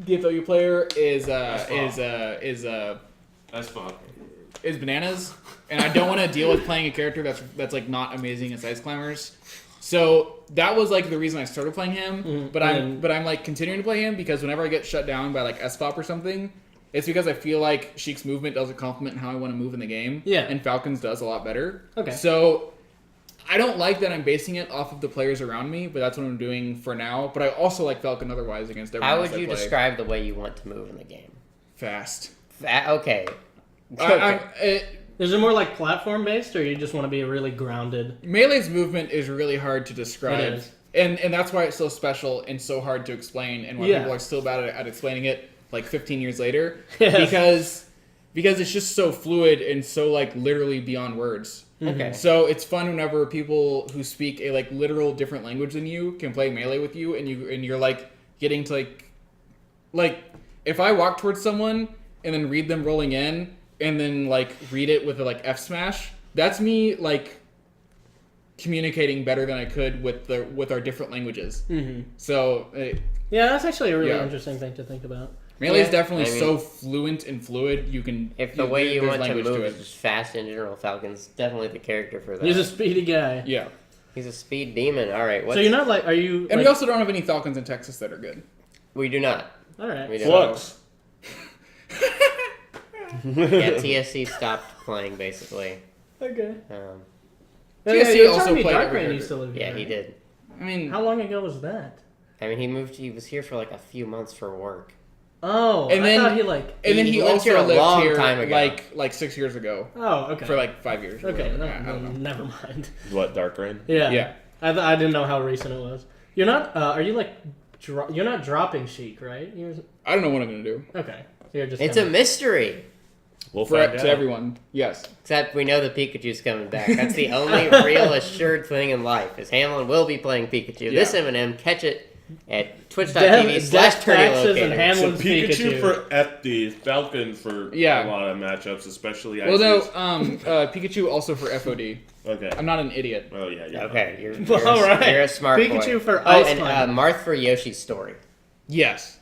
DFW player is Bananas, and I don't want to deal with playing a character that's like not amazing at Ice Climbers. So that was like the reason I started playing him. But I'm like continuing to play him because whenever I get shut down by like SPOP or something, it's because I feel like Sheik's movement doesn't complement how I want to move in the game. Yeah. And Falcon's does a lot better. Okay. So I don't like that I'm basing it off of the players around me, but that's what I'm doing for now. But I also like Falcon otherwise against everyone How else would I you play. describe the way you want to move in the game? Fast. Okay. Is it more like platform based, or you just want to be really grounded? Melee's movement is really hard to describe. It is. And that's why it's so special and so hard to explain, and why people are still bad at explaining it like 15 years later. Yes. Because it's just so fluid and so like literally beyond words. Okay. So it's fun whenever people who speak a like literal different language than you can play Melee with you, and you're like getting to like if I walk towards someone and then read them rolling in and then like read it with a like F smash, that's me like communicating better than I could with our different languages. So Yeah, that's actually a really Yeah. interesting thing to think about. Melee is Yeah, definitely I mean- so fluent and fluid. You can If the way you there's want to language move it. is just fast in general, Falcon's definitely the character for that. He's a speedy guy. Yeah, He's a speed demon. All right. So you're not like, are you? and we like- also don't have any Falcons in Texas that are good. We do not. all right. We don't. Flux. Yeah, TSC stopped playing basically. Okay. TSC you're also telling me played Dark every Rain character. used to live here. Yeah, he right? did. I mean, How long ago was that? I mean, he was here for like a few months for work. Oh, And I then- thought he like. and then he he lived also here a lived long here time ago. like 6 years ago Oh, okay. for like 5 years. or Okay, whatever. no, I don't know. never mind. What, Dark Rain? Yeah. Yeah. I didn't know how recent it was. You're not. Are you like? You're not dropping Sheik, right? I don't know what I'm gonna do Okay. So you're just. It's a kinda- mystery. We'll for find out. to everyone. Yes. Except we know the Pikachu's coming back. That's the only real assured thing in life. Is Hamlin will be playing Pikachu. This Yeah. M&M, catch it at Death twitch.tv/Turdy taxes and Locator. So Hamlin's Pikachu for FD, Falcon for Yeah. a lot of matchups, especially Well, no. ICs. Pikachu also for FOD. Okay. I'm not an idiot. Oh yeah, yeah. Okay, you're All right. you're a smart Pikachu boy. for Oh, Ice and Climber. Marth for Yoshi's Story. Yes.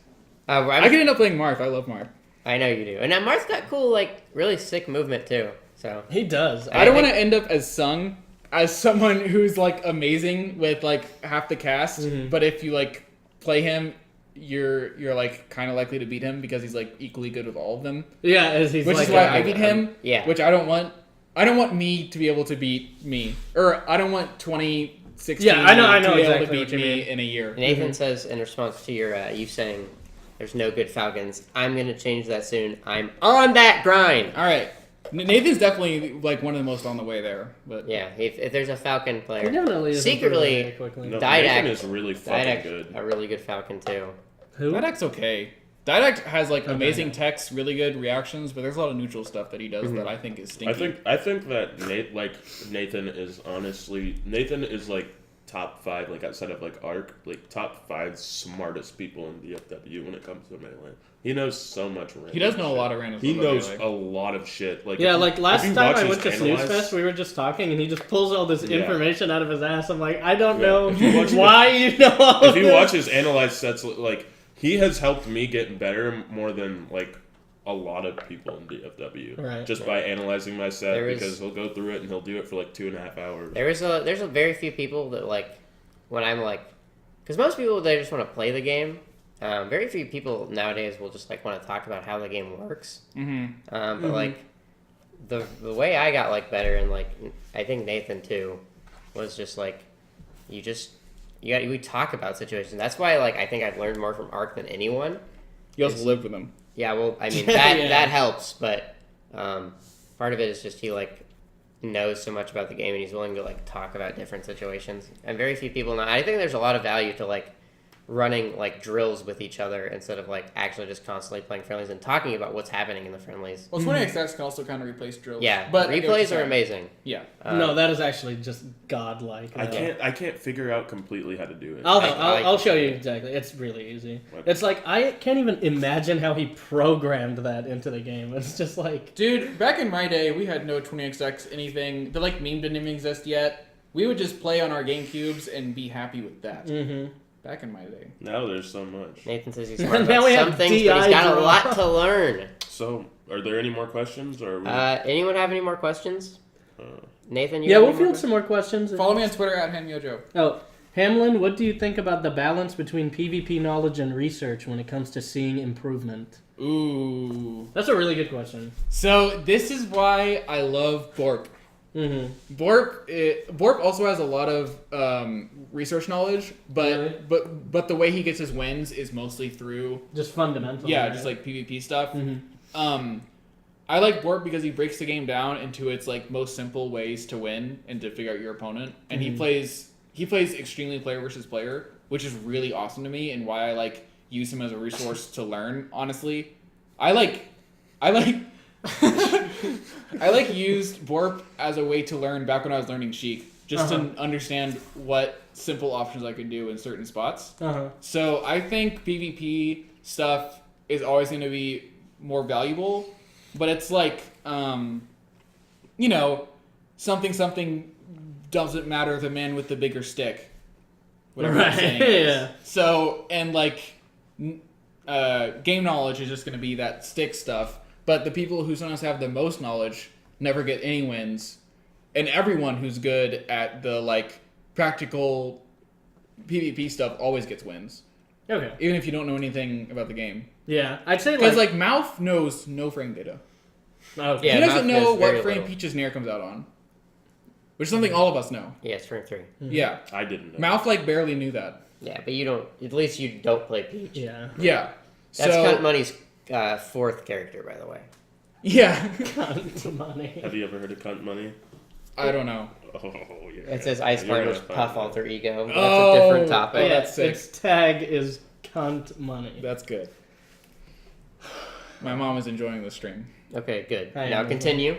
I I could end up playing Marth. I love Marth. I know you do. And now Marth's got cool, like, really sick movement, too. So, He does. I don't think- want to end up as Sung, as someone who's like amazing with like half the cast, but if you like play him, you're like kind of likely to beat him because he's like equally good with all of them. Yeah, as he's Which like is why a- I beat him. yeah. Which I don't want. I don't want me to be able to beat me, or I don't want 2016. Yeah, I know to be able exactly to beat what you me mean. in a year. Nathan says, in response to your you saying there's no good Falcons, I'm going to change that soon. I'm on that grind. All right, Nathan's definitely like one of the most on the way there. But Yeah, if there's a Falcon He player, definitely is secretly, very quickly. No, Didact- Nathan is really fucking Didact, good. a really good Falcon, too. Who? Didact's okay. Didact has like amazing yeah. text, really good reactions, but there's a lot of neutral stuff that he does that I think is stinky. I think that Nathan is like top 5, like outside of like Arc, like top 5 smartest people in DFW when it comes to Melee. He knows so much random He does know a shit. lot of random He stuff about knows Melee. a lot of shit. Like Yeah, if you- like if last you time watch I his went to Snooze analyze- Fest, we were just talking, and he just pulls all this Yeah. information out of his ass. I'm like, I don't Yeah. know If you watch why you know all if of you this. watch his analyzed sets, like he has helped me get better more than like a lot of people in DFW. Right. Just by analyzing my set There is- because he'll go through it and he'll do it for like 2.5 hours. There's a very few people that, like, when I'm like, because most people, they just want to play the game. Very few people nowadays will just like want to talk about how the game works. But like the way I got like better, and like I think Nathan too, was just like we talk about situations. That's why like I think I've learned more from Arc than anyone. You also lived with him. Yeah, well, I mean that Yeah. that helps, but part of it is just he like knows so much about the game and he's willing to like talk about different situations. And very few people know. I think there's a lot of value to like running like drills with each other instead of like actually just constantly playing friendlies and talking about what's happening in the friendlies. Well, 20XX can also kind of replace drills. Yeah, but I get what replays you're are saying. amazing. Yeah. No, that is actually just godlike. I can't figure out completely how to do it. I'll show you exactly. It's really easy. What? It's like I can't even imagine how he programmed that into the game. It's just like, Dude, back in my day, we had no 20XX anything. The like meme didn't even exist yet. We would just play on our GameCubes and be happy with that. mm-hmm. Back in my day. Now there's so much. Nathan says he's smart Now about we have some things, but DI he's got a draw. lot to learn. So, are there any more questions, or? Are we, Anyone have any more questions? Nathan, you Yeah, have we'll any more field some more questions. Follow me on Twitter at Hamyojo. Oh, Hamlin, what do you think about the balance between PvP knowledge and research when it comes to seeing improvement? Ooh. That's a really good question. So this is why I love Borp. Mm-hmm. Borp also has a lot of research knowledge, Really? but the way he gets his wins is mostly through Just fundamental. just like PvP stuff. Mm-hmm. I like Borp because he breaks the game down into its like most simple ways to win and to figure out your opponent, and he plays extremely player versus player, which is really awesome to me and why I like use him as a resource to learn. Honestly, I like used Borp as a way to learn back when I was learning Sheik, just to understand what simple options I could do in certain spots. So I think PvP stuff is always going to be more valuable, but it's like, something doesn't matter, the man with the bigger stick. Whatever that saying is. Yeah. So, and like, game knowledge is just going to be that stick stuff. But the people who sometimes have the most knowledge never get any wins. And everyone who's good at the, like, practical PvP stuff always gets wins. Okay. Even if you don't know anything about the game. Yeah, I'd say Because, like, Mouth knows no frame data. Okay. Yeah, he doesn't Mouth know knows very what frame little. Peach's Nair comes out on. Which is something all of us know. Yeah, it's frame 3. Yeah. I didn't know. Mouth, like, barely knew that. Yeah, but you don't. At least you don't play Peach. Yeah. Yeah. That's So, Cunt Money's fourth character, by the way. yeah. Money. Have you ever heard of Cunt Money? I don't know. Oh yeah. It says Ice You're Climbers gonna find Puff out. Alter Ego. That's Oh, a different topic. oh, Yeah, that's sick. its tag is cunt money. That's good. My mom is enjoying the stream. Okay, good. I Now am. continue.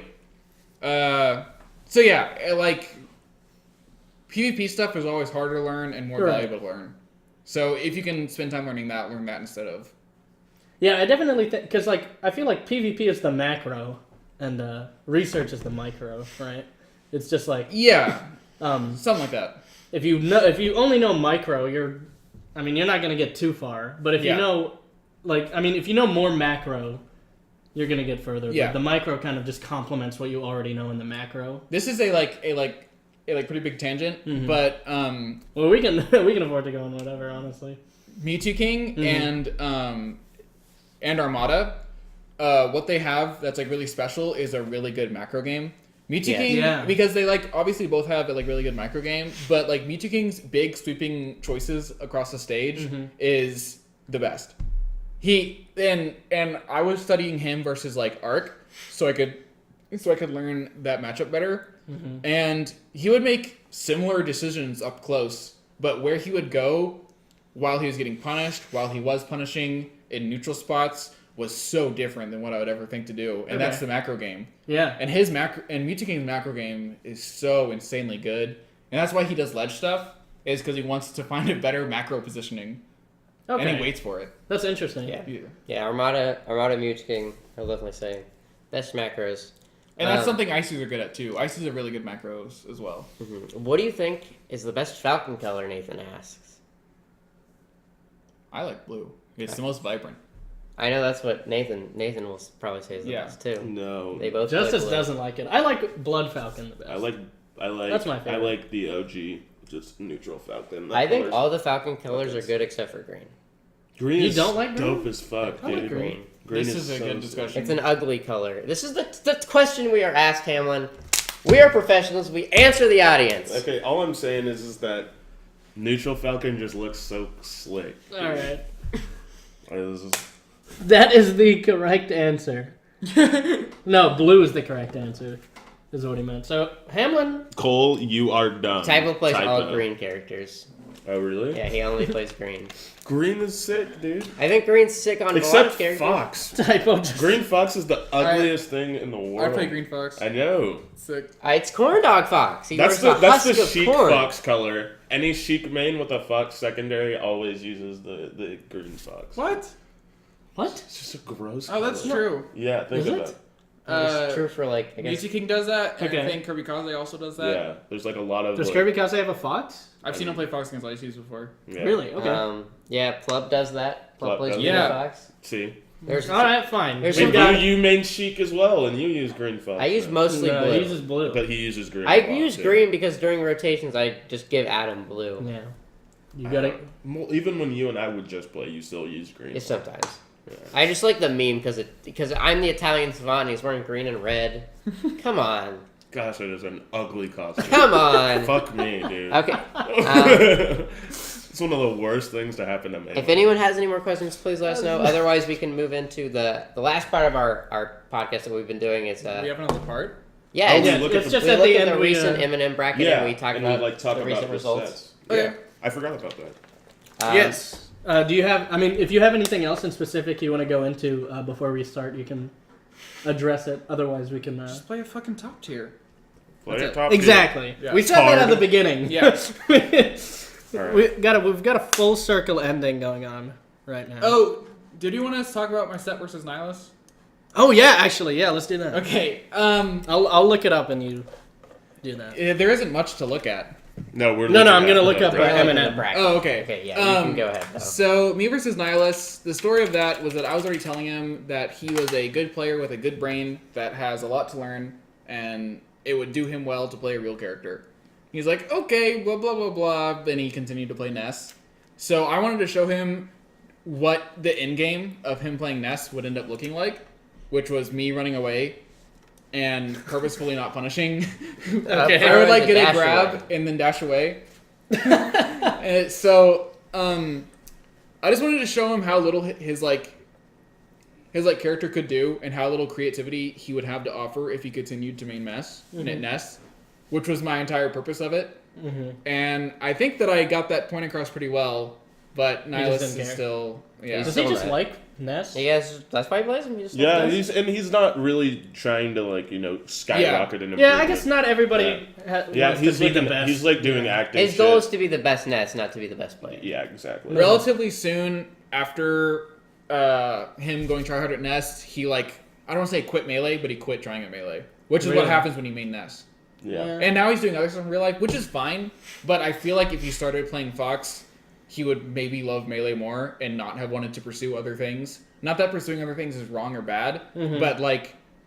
So yeah, like PvP stuff is always harder to learn and more Right. valuable to learn. So if you can spend time learning that, learn that instead of. Yeah, I definitely think because like I feel like PvP is the macro and research is the micro, right? It's just like Yeah, something like that. if you only know micro, you're not gonna get too far. But if Yeah. you know, if you know more macro, you're gonna get further. Yeah. But the micro kind of just complements what you already know in the macro. This is a pretty big tangent, Mhm. but Well, we can we can afford to go on whatever, honestly. Mewtwo King Mhm. and Armada, what they have that's like really special is a really good macro game. Mewtwo Yes. King, Yeah. because they like obviously both have a like really good micro game, but like Mewtwo King's big sweeping choices across the stage Mhm. is the best. He and I was studying him versus like Arc, so I could learn that matchup better. Mhm. And he would make similar decisions up close, but where he would go while he was getting punished, while he was punishing in neutral spots, was so different than what I would ever think to do. And that's Okay. the macro game. Yeah. And his macro and Mewtwo King's macro game is so insanely good. And that's why he does ledge stuff, is because he wants to find a better macro positioning. Okay. And he waits for it. That's interesting. Yeah. Yeah. Yeah, Armada Mewtwo King, I'll definitely say. Best macros. And that's something Ices are good at too. Ices are really good macros as well. Mhm. What do you think is the best Falcon color, Nathan asks? I like blue. It's the most vibrant. I know that's what Nathan will probably say is the Yeah. best too. No. They both play Justice blue. doesn't like it. I like Blood Falcon the best. I like. That's my I favorite. like the OG, just neutral Falcon. I think color's- all the Falcon colors are Focus. good except for green. green You is don't like green? dope as fuck, I like dude. green. Green This is a so good sick. discussion. It's an ugly color. This is the question we are asked, Hamlin. We are professionals. We answer the audience. Okay, all I'm saying is that neutral Falcon just looks so slick. dude. All right. This is- That is the correct answer. No, blue is the correct answer. Is what he meant. So Hamlin. Cole, you are dumb. Typo plays all Typo. green characters. Oh, really? Yeah, he only plays green. Green is sick, dude. I think green's sick on a lot Except of characters. Fox. Typo. Just, Green Fox is the ugliest thing in the world. I play Green Fox. I know. Sick. It's corn dog fox. He That's wears the a husk of chic corn. Fox color. Any chic main with a Fox secondary always uses the green Fox. What? what? It's just a gross. Oh, that's color. true. Yeah, think Is of it? that. It's true for like I guess. Music King does that, and I Okay. think Kirby Kaze also does that. Yeah, there's like a lot of. Does like, Kirby Kaze have a fox? I've seen him play Fox against Ice Cubes before. Yeah. Really? Okay. Yeah, Plub does that. Plub Plub plays does green that. fox. See, There's All right, fine. There's We've some got- you main chic as well, and you use green Fox. I use so- mostly No, blue. he uses blue. But he uses green. I a lot, use too. green because during rotations I just give Adam blue. Yeah. You gotta. Even when you and I would just play, you still use green. Yeah, Fox. sometimes. Yeah. I just like the meme because I'm the Italian savant and he's wearing green and red. Come on. Gosh, it is an ugly costume. Come on. Fuck me, dude. Okay. It's one of the worst things to happen to me. If anyone has any more questions, please let us know. Otherwise, we can move into the last part of our podcast that we've been doing. Is We have another part. yeah, Oh, it's, we Yeah, look at it's the- just we at look the at end. the We, recent M&M bracket yeah, and we talk and about we, like, talk the about recent the results. sets. Okay. Yeah, I forgot about that. Yes. Do you have? I mean, if you have anything else in specific you want to go into before we start, you can address it. Otherwise, we can. Just play a fucking top tier. Play That's it it. top Exactly. Yeah. We said that at Hard. the beginning. Yeah. Alright. We've got a full circle ending going on right now. Oh, did you want us to talk about my set versus Nihilus? Oh yeah, actually, yeah. Let's do that. Okay. I'll look it up and you do that. There isn't much to look at. No, we're No, looking I'm at gonna the look up We're bracket. looking at M&M. the bracket. Oh, okay. Okay, yeah, you can go ahead. Though. So, me versus Nihilus, the story of that was that I was already telling him that he was a good player with a good brain that has a lot to learn, and it would do him well to play a real character. He's like, okay, blah, blah, blah, blah, then he continued to play Ness. So, I wanted to show him what the end game of him playing Ness would end up looking like, which was me running away and purposefully not punishing. Okay. I would like To get a dash grab away. and then dash away. So I just wanted to show him how little his character could do and how little creativity he would have to offer if he continued to main Ness, which was my entire purpose of it. Mm-hmm. And I think that I got that point across pretty well, but just Nihilus didn't is care. still Does he Still just not. like Ness? Yes, that's why he plays him. He just Yeah, likes Ness. he's not really trying to skyrocket in Yeah, I guess not everybody. Yeah, wants he's to be like the best. he's like doing acting. His goal shit. is to be the best Ness, not to be the best player. Yeah, exactly. relatively soon after him going try hard at Nest, he I don't want to say quit melee, but he quit trying at melee, which is Really? what happens when you main Nest. Yeah. And now he's doing other stuff in real life, which is fine. But I feel like if he started playing Fox, he would maybe love melee more and not have wanted to pursue other things. Not that pursuing other things is wrong or bad, but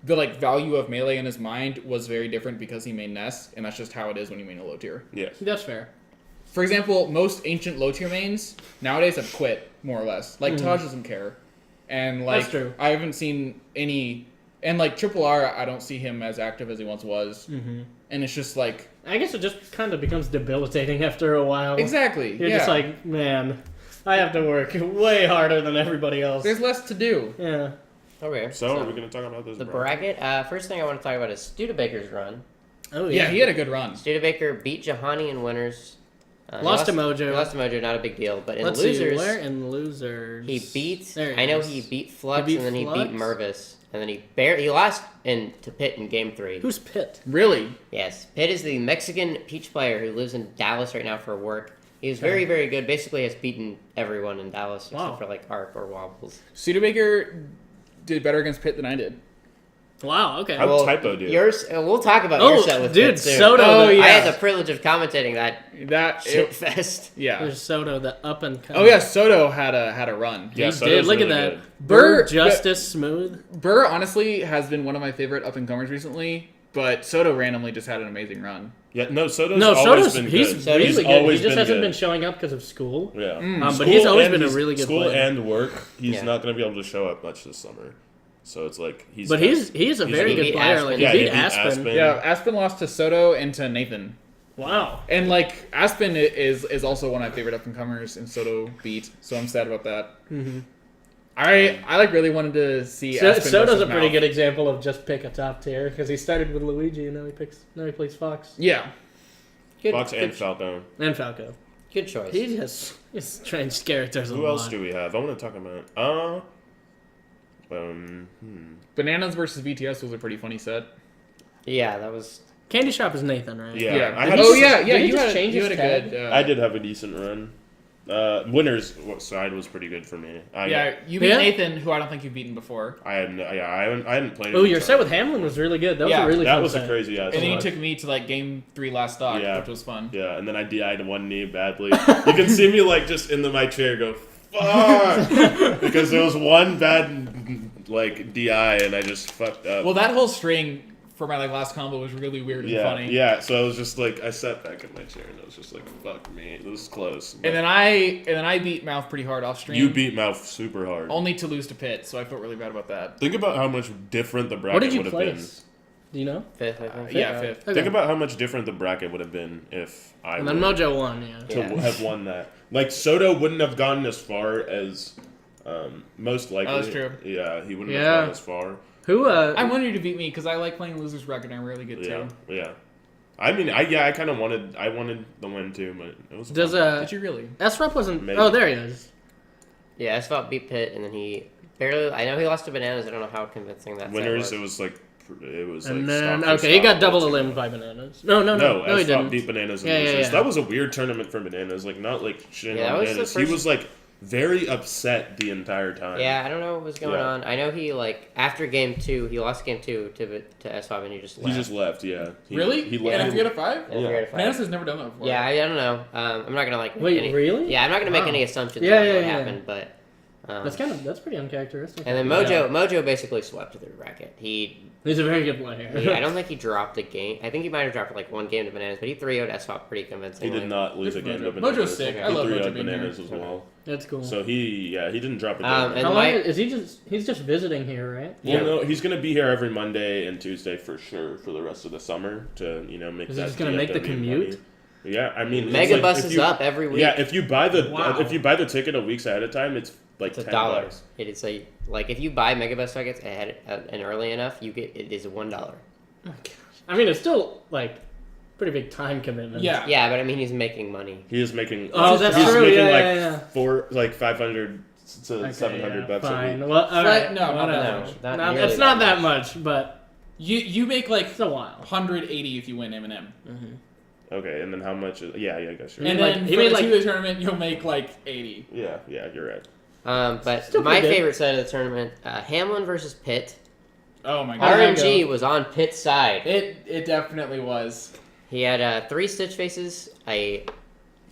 the value of melee in his mind was very different because he main Nest, and that's just how it is when you main a low tier. Yes. That's fair. For example, most ancient low tier mains nowadays have quit more or less. Like Taj doesn't care, and That's true. I haven't seen any. And Triple R, I don't see him as active as he once was, and it's just I guess it just kind of becomes debilitating after a while. exactly. You're yeah. just like, man, I have to work way harder than everybody else. There's less to do. Yeah. Okay. So are we gonna talk about this? the bracket? bracket. First thing I want to talk about is Studebaker's run. Oh Yeah, he had a good run. Studebaker beat Jahani in winners. Lost to He Mojo. lost to Mojo, not a big deal. But in Let's losers, see, where in losers? he beat. There I know is. he beat Flux He beat and then he Flux? beat Mervis and then he lost to Pitt in game 3. Who's Pitt? Really? Yes, Pitt is the Mexican Peach player who lives in Dallas right now for work. He's very, very good. Basically, has beaten everyone in Dallas Wow. except for Arc or Wobbles. Studebaker did better against Pitt than I did. Wow. Okay. How'd Typo do? Yours. We'll talk about Oh, your set with dude, Pitt soon. Soto. Oh, the, yeah. I had the privilege of commentating that That shit fest. yeah. There's Soto, the up and coming. Oh yeah, Soto had a run. Yeah, He Soto's did. Look really at that. good. Burr, Burr- Justice, Smooth. Burr honestly has been one of my favorite up and comers recently, but Soto randomly just had an amazing run. Yeah, no, Soto's No, always Soto's been he's good. Soto's really good. always He just hasn't good. been showing up because of school. Yeah. But School he's always and been a really good school player. and work. He's Yeah. not going to be able to show up much this summer. So it's like he's. But he's a very He good beat player. Aspen. Like Yeah, he he beat beat Aspen. Aspen. Yeah, Aspen lost to Soto and to Nathan. Wow. And Aspen is also one of my favorite up and comers, and Soto beat, so I'm sad about that. Mm-hmm. I really wanted to see Aspen Soto's versus a pretty Mouth. good example of just pick a top tier because he started with Luigi and now he plays Fox Yeah, Good, Fox good, and Falco. and Falco. Good choice. He has strange characters. Who else do we have? I want to talk about. Bananas versus VTS was a pretty funny set. Yeah, that was. Candy Shop is Nathan, right? Yeah. I Oh had yeah, Did he you just had, change you his had a tag? good. I did have a decent run. Winners side was pretty good for me. Yeah, you beat Yeah? Nathan, who I don't think you've beaten before. I hadn't played. Oh, it your for set time. with Hamlin was really good. That was Yeah, a really That fun was a set. crazy ass. And then you one. took me to like game 3 last stock, Yeah. which was fun. Yeah, and then I DI'd one knee badly. You can see me like just in my chair go fuck because there was one bad like DI and I just fucked up. Well, that whole string for my like last combo was really weird and yeah, funny. yeah. So I was just like, I sat back in my chair and I was just like, fuck me, it was close. And then I beat Mouth pretty hard off stream. You beat Mouth super hard. only to lose to Pit, so I felt really bad about that. Think about how much different the What bracket did you would have been. place? Do you know? Fifth, I think. Yeah, fifth. Okay. Think about how much different the bracket would have been if I And then were Mojo won, yeah. to Yeah. have won that. Like Soto wouldn't have gotten as far as most likely. Oh, that's true. Yeah, he wouldn't Yeah. have gone as far. Who, I wanted you to beat me because I like playing losers bracket and I'm really good Yeah, too. yeah. I mean, I kind of wanted the win too, but it was. does, fun. Did you really? S-Rep wasn't... Maybe. Oh, there he is. Yeah, Asphalt beat Pitt, and then he barely. I know he lost to Bananas. I don't know how convincing that Winners. set It was like And like then, stock for okay, he got stock double ultimate. eliminated by Bananas. No, No, he Asphalt didn't. beat Bananas and Yeah, yeah, losers. yeah. That was a weird tournament for Bananas. Like not like shit Yeah, on that was the Bananas. first- He was like very upset the entire time. Yeah, I don't know what was going Yeah. on. I know he like after game 2, he lost game 2 to S5, and he just left. He just left. Yeah. Really? He And left. if you had a 5? Yeah, forget it, Bananas has never done that before. Yeah, I don't know. I'm not gonna like. make Wait, any, really? Yeah, I'm not gonna make Wow. any assumptions Yeah, about yeah, what yeah. happened, but. That's pretty uncharacteristic. And then Mojo basically swept the bracket. He's a very good player. I don't think he dropped a game. I think he might have dropped like one game to Bananas, but he 3-0'd S5 pretty He convincingly. did not lose a Good game to for Mojo. Bananas. Mojo's sick. I He love 3-0'd Mojo being Bananas here. as well. That's cool. So he didn't drop a game. And How long my- is he he's just visiting here, right? Well, no, he's gonna be here every Monday and Tuesday for sure for the rest of the summer to make Is he that. just gonna make the DFW commute? money. Yeah, I mean, it's Mega like, Bus if is you- up every week. Yeah, if you buy Wow. the ticket a weeks ahead of time, it's like It's $10. $1. It is like if you buy Megabus tickets ahead and early enough, it is $1. Oh, gosh. I mean, it's still like pretty big time commitment. Yeah. Yeah, but I mean he's making money. He is making. Oh, that's he's true. Making Yeah, like 500 to Okay, 700 bucks fine. a week. Well, all right. No, not that whatever. much. Not No, nearly it's not that that much, but You make like it's a while. 180 if you win M&M. Okay, and then how much? Yeah, I guess you're And right. then he for made the like- 2-day tournament, you'll make like 80. Yeah, you're right. But Still my pretty good. favorite side of the tournament, Hamlin versus Pitt. Oh my god. RNG was on Pitt's side. It definitely was. He had 3 Stitch Faces, A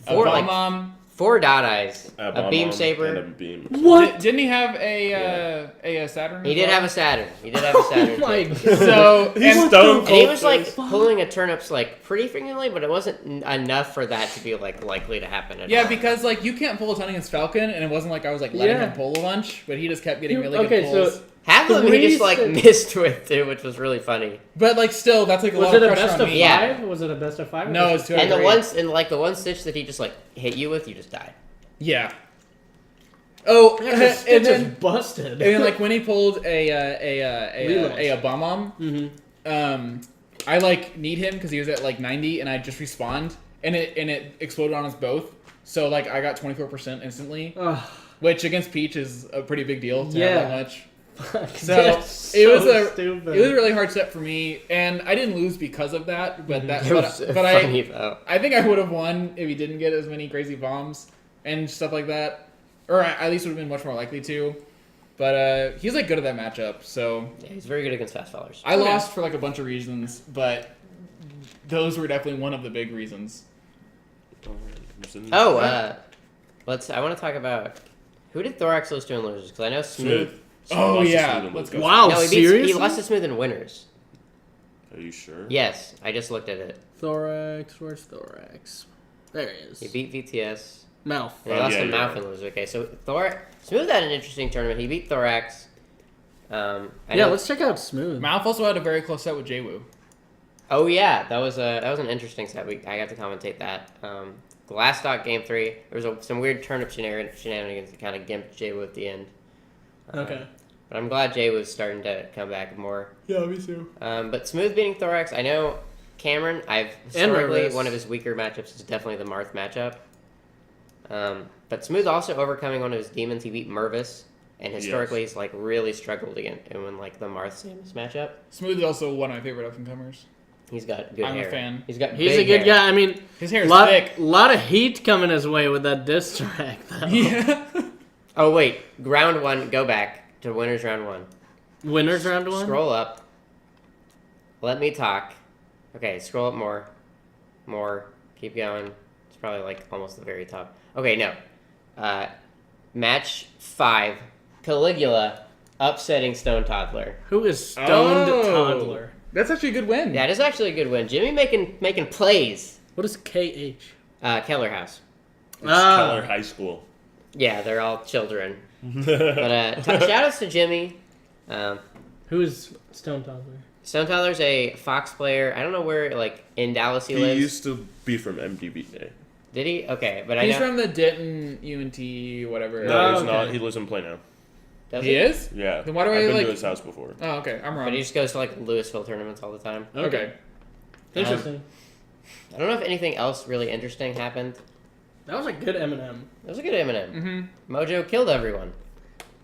four bomb. 4 Dot Eyes, a bomb Beam and Saber. a beam. What? Didn't he have a Saturn? He as did well? have a Saturn. He did have a Saturn. Oh my too. god. So He's and, stone And he was cold like face. pulling a turnips like pretty frequently, but it wasn't enough for that to be like likely to happen. At yeah, all. because like you can't pull a ton against Falcon, and it wasn't like I was like letting Yeah. him pull a bunch, but he just kept getting really Okay, good pulls. so half of them he Three just like Stitch- missed with too, which was really funny. But like still, that's like a was lot it of a pressure best on of me. Yeah. 5? Was it a best of 5? No, it's 2 And the three. ones and like the one stitch that he just like hit you with, you just died. Yeah. Oh, Yeah, 'cause Stitch and is then busted. and then like when he pulled a bomb, Mm-hmm. I like need him because he was at like 90, and I just respawned, and it exploded on us both. So like I got 24% instantly, which against Peach is a pretty big deal to Yeah. have that much. So That's it was so a stupid. it was a really hard set for me, and I didn't lose because of that. But that It was but funny though. I think I would have won if he didn't get as many crazy bombs and stuff like that, or at least would have been much more likely to. But he's like good at that matchup, so Yeah, he's very good against fast fallers. I lost for like a bunch of reasons, but those were definitely one of the big reasons. Oh, I want to talk about who did Thorax lose to in losers because I know Smooth. Smooth. Oh, Lost to yeah. Smooth and Let's Lucas. go. Wow, No, he seriously? lost to Smooth in winners. Are you sure? Yes, I just looked at it. Thorax, where's Thorax? There he is. He beat VTS. Mouth. And he Oh, lost yeah, to yeah, Mouth yeah. in losers. Okay, so Smooth had an interesting tournament. He beat Thorax. I Yeah, know- let's check out Smooth. Mouth also had a very close set with Jwoo. Oh yeah, that was an interesting set. I got to commentate that. The last stock game 3, there was some weird turnip shenanigans that kind of gimped Jay at the end. Okay. But I'm glad Jay was starting to come back more. Yeah, me too. But Smooth beating Thorax, I know Cameron. Historically Rivers. one of his weaker matchups is definitely the Marth matchup. But Smooth also overcoming one of his demons. He beat Mervis, and historically he's like really struggled again in like the Marth Samus matchup. Smooth is also one of my favorite up and comers. He's got good I'm hair. a fan. He's got He's big a good hair. guy. I mean, His hair is thick. lot of heat coming his way with that diss track, though. Yeah. Oh wait, round one. Go back to winners round one. Winners round one? Scroll up. Let me talk. Okay, scroll up more. More. Keep going. It's probably like almost the very top. Okay, no. Match 5. Caligula upsetting Stone Toddler. Who is Stoned Oh. Toddler? That's actually a good win. That is actually a good win. Jimmy making plays. What is KH? Keller House. It's Keller High School. Yeah, they're all children. But shout outs to Jimmy. Who is Stone Toddler? Stone Toddler's a Fox player. I don't know where, like, in Dallas he He lives. used to be from MDBA. Did he? Okay, but I He's know. from the Denton UNT whatever. No, he's okay. not. He lives in Plano. Does He is? Yeah. Then why do I've I, been like- to his house before. Oh, okay. I'm wrong. But he just goes to, like, Louisville tournaments all the time. Okay. Interesting. I don't know if anything else really interesting happened. That was a good Eminem. It was a good Eminem. Mm-hmm. Mojo killed everyone.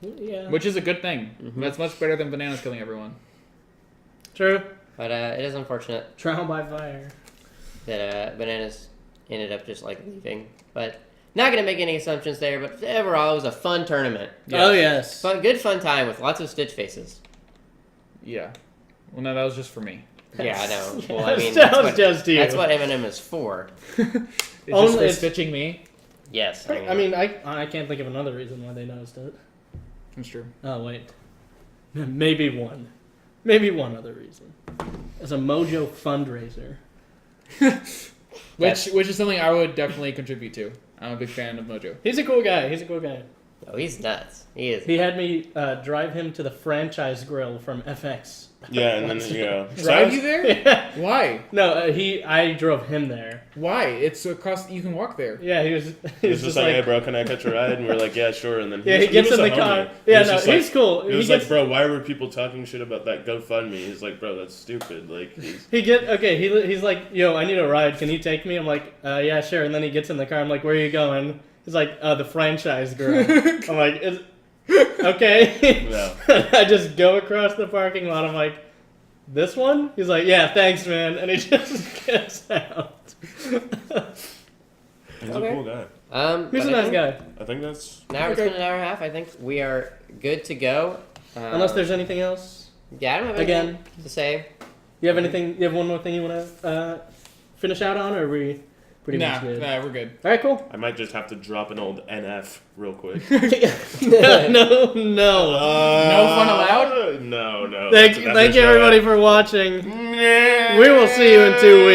Yeah. Which is a good thing. Mhm. That's much better than Bananas killing everyone. True. But it is unfortunate Trial by fire. that Bananas ended up just, like, leaving. But not going to make any assumptions there, but overall, it was a fun tournament. Yeah. Oh, yes. Good fun time with lots of Stitch faces. Yeah. Well, no, that was just for me. Yeah, I know. Yeah, Well, I mean, that that's was what, just you. that's what Eminem is for. It's Only just for it's- stitching me. Yes. I mean, I can't think of another reason why they noticed it. That's true. Oh, wait. Maybe one. Maybe one other reason. As a Mojo fundraiser. Which is something I would definitely contribute to. I'm a big fan of Mojo. He's a cool guy. Oh, he's nuts. He is. He had me drive him to the franchise grill from FX. Yeah, and then, yeah. Drive you there? Yeah. Why? No, I drove him there. Why? It's across. You can walk there. Yeah, he was He was just like, hey, bro, can I catch a ride? And we are like, yeah, sure. And then yeah, he was- gets was in a the homie. car. He Yeah, was no, just he's cool. He was gets, like, bro, why were people talking shit about that GoFundMe? He's like, bro, that's stupid. Like, he's like, yo, I need a ride. Can you take me? I'm like, yeah, sure. And then he gets in the car. I'm like, where are you going? He's like, the franchise grill. I'm like, okay. no. I just go across the parking lot. I'm like, this one? He's like, yeah, thanks, man. And he just gets out. He's a Okay. cool guy. He's but a I nice think guy. I think that's. Now it's Okay. been an hour and a half. I think we are good to go. Unless there's anything else. Yeah, I don't have anything Again. to say. You have anything? You have one more thing you want to finish out on, or are we pretty much good? Nah, we're good. All right, cool. I might just have to drop an old NF real quick. no. No fun allowed? No. Thank you, everybody, for watching. We will see you in 2 weeks.